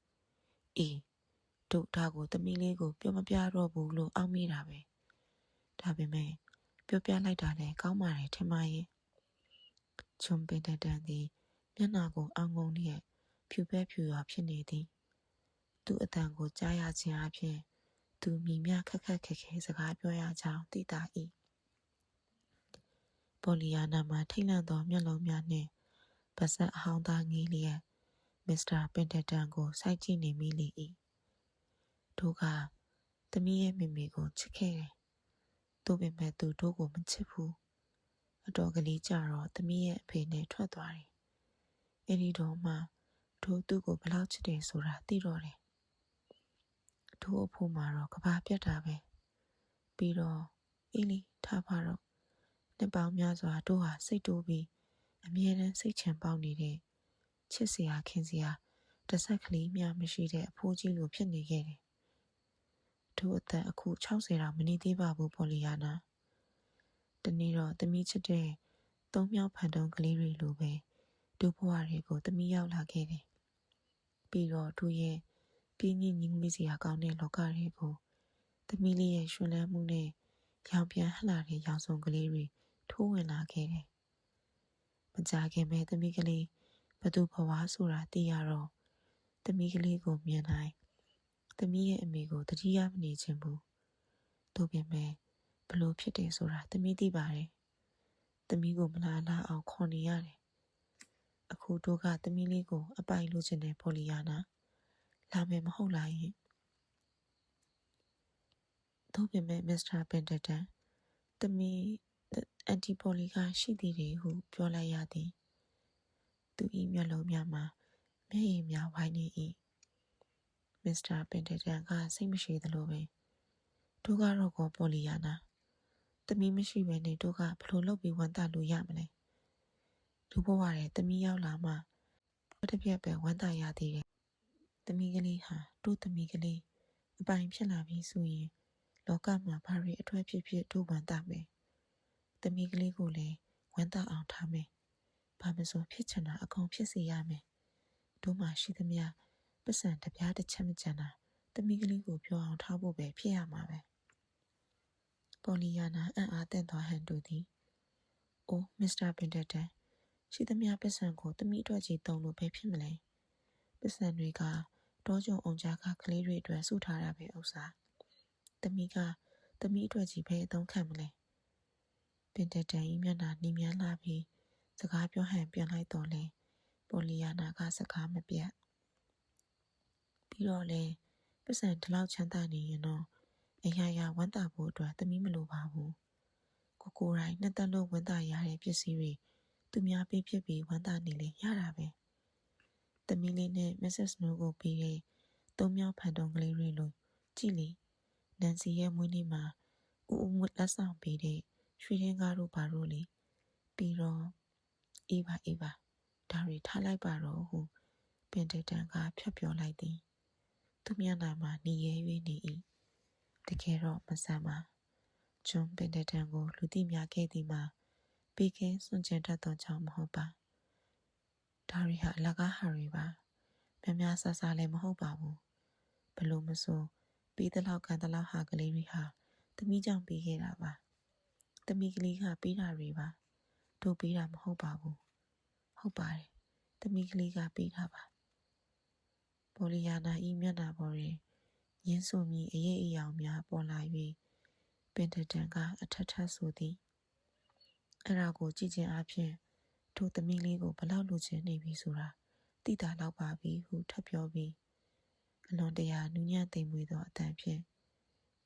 တို့ဒါကိုသမီးလေးကိုပြောမပြတော့ဘူးလို့အောက်မိတာပဲဒါပေမဲ့ပြောပြလိုက်တာလည်းကောင်းပါတယ်ထင်ပါရဲ့ချွန်ပင်တန်သည်မျက်နှာကိုအောင်းငုံလျက်ဖြူပဲဖြူရွာဖြစ်နေသည်သူ့အတန်ကိုကြားရခြင်းအပြင်သူမိမြခက်ခက်ခဲခဲစကားပြောရကြောင်းသိတာ၏ပေါ်လီယာနာမှာထိတ်လန့်သောမျက်လုံးများနှင့်ပါးစပ်အဟောင်းသားငေးလျက်မစ္စတာပင်တက်တန်ကိုစိုက်ကြည့်နေမိလေ၏တို့ကသမီးရဲ့မေကိုချစ်ခဲ့တယ်။သို့ပေမဲ့သူတို့ကိုမချစ်ဘူး အတော်ကလေးကြတော့သမီးရဲ့အဖေနဲ့ထွက်သွားတယ်။အဲဒီတော့မှထိုသူ့ကိုဘလောက်ချစ်တယ်ဆိုတာသိတော့တယ်။ထိုအဖိုးမှာတော့ကဘာပြတ်တာပဲ။ပြီးတော့အေးလီထားပါတော့နှစ်ပေါင်းများစွာတို့ဟာစိတ်တိုးပြီးအမြဲတမ်းစိတ်ချမ်းပေါက်နေတဲ့ချစ်စရာခင်စရာတစ်ဆက်ကလေးများမရှိတဲ့အဖိုးကြီးလိုဖြစ်နေခဲ့တယ်။ထိုအသက်အခု60တောင်မနေသေးပါဘူးပေါ်လီယာနာ။တနေ့တော့သမီးချစ်တဲ့သုံးမြောက်ဖန်တုံးကလေးတွေလိုပဲဒုဘဝတွေကိုသမီးရောက်လာခဲ့တယ်။ပြီးတော့သူရဲ့ပြင်းညင်ညီငွေစရာကောင်းတဲ့လောကတွေကိုသမီးလေးရဲ့ရှင်လန်းမှုနဲ့ရောင်ပြန်ဟလှတဲ့ရောင်စုံကလေးတွေထိုးဝင်လာခဲ့တယ်။မကြခင်ပဲသမီးကလေးဘသူဘဝဆိုတာသိရတော့သမီးကလေးကိုမြင်လိုက်သမီးရဲ့အမေကိုတတိယမနေချင်ဘူး။တို့ပြင်မဲ့ဘလို့ဖြစ်တယ်ဆိုတာသမီးသိပါတယ်။သမီးကိုမလားလားအောင်ခေါ်နေရတယ်။အခုတို့ကသမီးလေးကိုအပိုင်လိုချင်တယ်ပေါ်လီယာနာလာမယ်မဟုတ်လားယင်။တို့ပြင်မဲ့မစ္စတာပင်တတန်သမီးအန်တီပေါ်လီကရှိသေးတယ်ဟုပြောလိုက်ရသည်။သူ၏မျက်လုံးများမှာမျက်ရည်များဝိုင်းနေ၏မစ္စတာပင်တတန်ကစိတ်မရှိသလိုပဲတို့ကတော့ကောပေါ်လီယာနာသမီးမရှိဘဲနဲ့တို့ကဘလို့လုပ်ပြီးဝန်တာလို့ရမလဲတို့ဘဝရဲ့သမီးရောက်လာမှတစ်ပြက်ပဲဝန်တာရသေးတယ်သမီးကလေးဟာတို့သမီးကလေးအပိုင်ဖြစ်လာပြီဆိုရင်လောကမှာဘာတွေအထွတ်ဖြစ်ဖြစ်တို့ဝန်တာမယ်သမီးကလေးကိုလည်းဝန်တာအောင်ထားမယ်ဘာမဆိုဖြစ်ချင်တာအကုန်ဖြစ်စေရမယ်တို့မှရှိသမျှပတ်စံတပြားတစ်ချက်မကျန်တာသမီးကလေးကိုပြောအောင်ထားဖို့ပဲဖြစ်ရမှာပဲပေါ်လီယာနာအံ့အားသင့်သွားဟန်တူသည်။အိုးမစ္စတာပင်တတန်ရှိသမျှပတ်စံကိုသမီးအတွက်ကြီးတုံးလို့ပဲဖြစ်မလဲ။ပတ်စံတွေကတောကြုံအောင်ကြားကကလေးတွေအတွက်စုထားတာပဲဥစ္စာ။သမီးကသမီးအတွက်ကြီးပဲအသုံးခံမလဲ။ပင်တတန်၏မျက်နှာနီးမြန်းလာပြီးစကားပြောဟန်ပြန်လိုက်တော့လဲပေါ်လီယာနာကစကားမပြတ်။ပြီးတော့လဲပတ်စံဒီလောက်ချမ်းသာနေရင်တော့အရာရာဝမ်းသာဖို့အတွက်သမီးမလိုပါဘူးကိုယ်တိုင်နှစ်သက်လို့ဝမ်းသာရတဲ့ပစ္စည်းတွေသူများပေးဖြစ်ပြီးဝမ်းသာနေလေရတာပဲသမီးလေးနဲ့မစ္စစ်စနိုးကိုပြီးတဲ့သုံးမြောက်ဖန်တုံးကလေးတွေလိုကြည့်လေနန်စီရဲ့မွေးနေ့မှာဦးဦးလက်ဆောင်ပေးတဲ့ရွှေရင်းကားတို့ဘာလို့လေပြီးတော့အေးပါဒါတွေထားလိုက်ပါတော့ဟုပင်တတန်ကဖြတ်ပြောလိုက်သည်သူမျက်နှာမှာနေရဲ၍နေ၏တကယ်တော့မဆန်ပါဂျွန်ပင်တတန်ကိုလူသိများခဲ့သည်မှာပေးကင်းစွန့်ကျင်တတ်သောကြောင့်မဟုတ်ပါဒါတွေဟာအလကားဟာတွေပါများများဆဆလည်းမဟုတ်ပါဘူးဘလို့မဆိုပေးသလောက်ကန်သလောက်ဟာကလေးတွေဟာသမီးကြောင့်ပေးခဲ့တာပါသမီးကလေးကပေးတာတွေပါတို့ပေးတာမဟုတ်ပါဘူးဟုတ်ပါတယ်သမီးကလေးကပေးတာပါပေါ်လီယာနာ၏မျက်နှာပေါ်တွင်ရင်းဆိုမည်အရေးအယောင်များပေါ်လာ၍ပင်တတန်ကအထက်ထပ်ဆိုသည်အဲ့ဒါကိုကြည့်ခြင်းအပြင်ထိုသမီးလေးကိုဘလောက်လိုချင်နေပြီဆိုတာသိတာလောက်ပါပြီဟုထပ်ပြောပြီးအလွန်တရာနူးညံ့သိမ်မွေ့သောအတန်ဖြင့်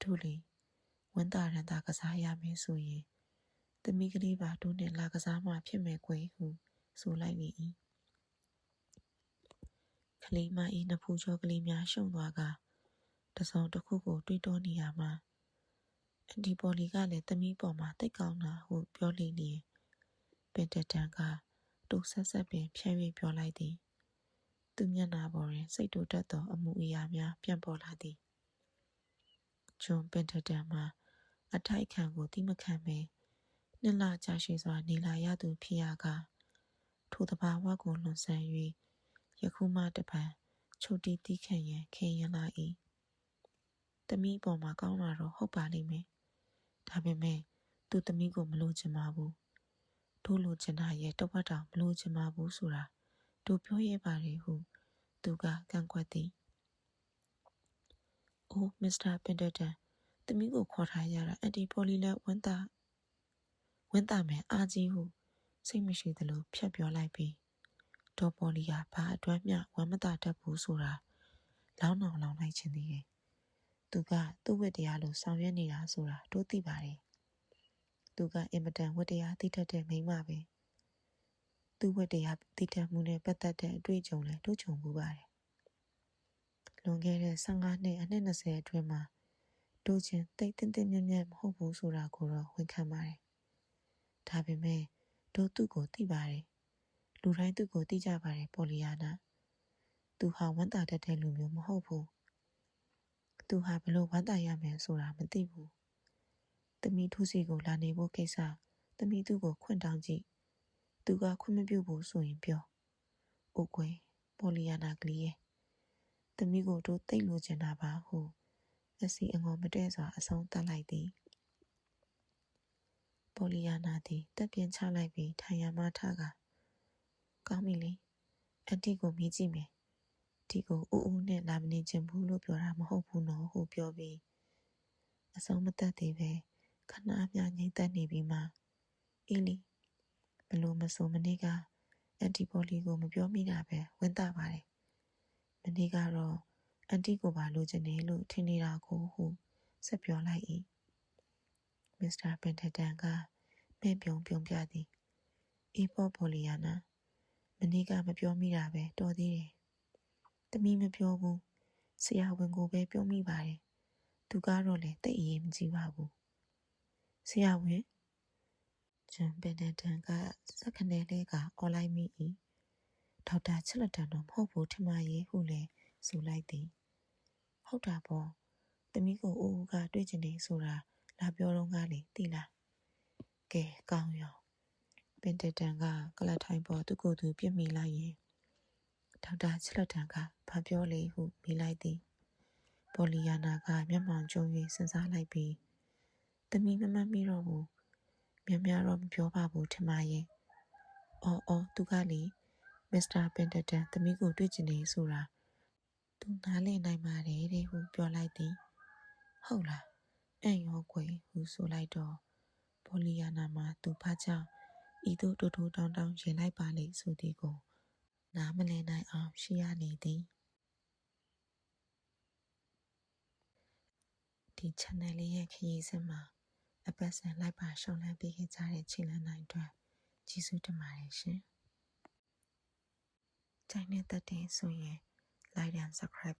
တို့လေဝန်တာရန်တာကစားရမယ်ဆိုရင်သမီးကလေးပါတို့နဲ့လာကစားမှဖြစ်မယ်ကွယ်ဟုဆိုလိုက်လေ၏ကလေးမ၏နှစ်ဖူးကြောကလေးများရှုံသွားကတစုံတစ်ခုကိုတွေးတောနေရမှာအန်တီပေါ်လီကလည်းသမီးပေါ်မှာတိတ်ကောင်းတာဟုပြောလေလျင်ပင်တတန်ကတူဆက်ပင်ဖြန့်၍ပြောလိုက်သည်သူမျက်နှာပေါ်တွင်စိတ်တူတတ်သောအမှုအရာများပြန်ပေါ်လာသည်ဂျွန်ပင်တတန်မှာအထိုက်ခံကိုတိမခံပဲနှစ်လကြာရှည်စွာနေလာရသူဖြစ်ရကထိုသဘာဝကိုလွန်ဆန်း၍ယခုမှတပံချုပ်တီးတီးခံရန်ခဲရင်လာ၏သမီးပေါ်မှာကောင်းလာတော့ဟုတ်ပါလိမ့်မယ်ဒါပေမဲ့သူသမီးကိုမလိုချင်ပါဘူးတို့လိုချင်တာရဲ့တဝက်တောင်မလိုချင်ပါဘူးဆိုတာတို့ပြောရပါတယ်ဟုသူကကန့်ကွက်သည်အိုးမစ္စတာပင်တတန်သမီးကိုခေါ်ထားရတာအန်တီပေါ်လီလက်ဝန်တာမယ်အာကြီးဟုစိတ်မရှိသလိုဖြတ်ပြောလိုက်ပြီးဒေါ်ပေါ်လီကဘာအတွက်မျှဝမ်းမသာတတ်ဘူးဆိုတာလောင်းလောင်လိုက်ခြင်းသေးတယ်သူကသူ့ဝတ်တရားလိုဆောင်ရွက်နေတာဆိုတာတို့သိပါတယ် သူကအင်မတန်ဝတ္တရားသိတတ်တဲ့မိန်းမပဲသူဝတတရားသိတတ်မှုနဲ့ပတ်သက်တဲ့အတွေ့အကြုံလည်းတို့ကြုံမှုပါတယ်လွန်ခဲ့တဲ့15နှစ်အနှစ်20အတွင်းမှာတို့ချင်းတိတ်တင်းမြတ်မြတ်မဟုတ်ဘူးဆိုတာကိုတော့ဝန်ခံပါတယ်ဒါပေမဲ့တို့သူ့ကိုသိပါတယ်လူတိုင်းသူ့ကိုသိကြပါတယ်ပေါ်လီယာနာသူဟာဝမ်းသာတတ်တဲ့လူမျိုးမဟုတ်ဘူးသူဟာဘလို့ဝမ်းသာရမယ်ဆိုတာမသိဘူးသမီးသူစီကိုလာနေဖို့ကိစ္စသမီးသူ့ကိုခွင့်တောင်းကြည့်သူကခွင့်မပြုဘူးဆိုရင်ပြောအိုကွယ်ပေါ်လီယာနာကလေးရဲ့သမီးကိုတို့သိတ်လို့ချင်တာပါဟုအစီအငုံမတည့်စွာအဆုံးသတ်လိုက်သည်ပေါ်လီယာနာသည်တက်ပြင်းချလိုက်ပြီးထိုင်ရမှထကကောင်းပြီလေအန်တီကိုမြည်ကြည့်မယ်ဒီကိုဦးနဲ့လာမနေချင်ဘူးလို့ပြောတာမဟုတ်ဘူးနော်ဟုပြောပြီးအဆုံးမသတ်သေးပဲခဏအများငြိမ့်သက်နေပြီးမှအေးလီဘလို့မဆိုမနေ့ကအန်တီပေါ်လီကိုမပြောမိတာပဲဝင်တာပါတယ်မနေ့ကတော့အန်တီကိုပါလိုချင်တယ်လို့ထင်နေတာကိုဟုဆက်ပြောလိုက်၏မစ္စတာပင်တတန်ကမဲ့ပြုံပြသည်အေးပေါ်ပေါ်လီယာနာမနေ့ကမပြောမိတာပဲတော်သေးတယ်သမီးမပြောဘူးဆရာဝန်ကိုပဲပြောမိပါတယ်သူကတော့လည်းတိတ်အရေးမကြီးပါဘူးဆရာဝန်ဂျန်ပင်တန်ကစက္ကနဲလေးကအော်လိုက်မိ၏ဒေါက်တာချစ်လက်တန်တော့မဟုတ်ဘူးထမရေးဟုလည်းဆိုလိုက်သည်ဟုတ်တာပေါ့သမီးကိုဦးကတွေ့ချင်တယ်ဆိုတာလာပြောတော့ကလေသိလားကဲကောင်းရောပင်တန်ကကလထိုင်ပေါ်သူ့ကိုယ်သူပြစ်မိလိုက်ရင်ဒေါက်တာချစ်လက်တန်ကဘာပြောလေဟုမေးလိုက်သည်ပေါ်လီယာနာကမျက်မှောင်ကျုံ၍စဉ်းစားလိုက်ပြီးသမီးမမှတ်မိတော့ဘူးများတော့မပြောပါဘူးထမရဲ့အော်သူကလေမစ္စတာပင်တန်သမီးကိုတွေ့ချင်တယ်ဆိုတာသူနားလည်နိုင်ပါတယ်တဲ့ဟုပြောလိုက်သည်ဟုတ်လားအံ့ရောကွယ်ဟုဆိုလိုက်တော့ပေါ်လီယာနာမှာသူဘာကြောင့်ဤသို့တိုးတောင်းရင်လိုက်ပါလေဆိုသည်ကိုနားမလည်နိုင်အောင်ရှိရနေသည်ဒီ channel လေးရဲ့ခရီးစဉ်မှာအပတ်စဉ်လိုက်ပါရှောင်းလန်းပေးခဲ့ကြတဲ့ခြေလမ်းနိုင်အတွက်ကျေးဇူးတင်ပါတယ်ရှင်။ကြိုက်နေတဲ့တဲ့ဆိုရင် like and subscribe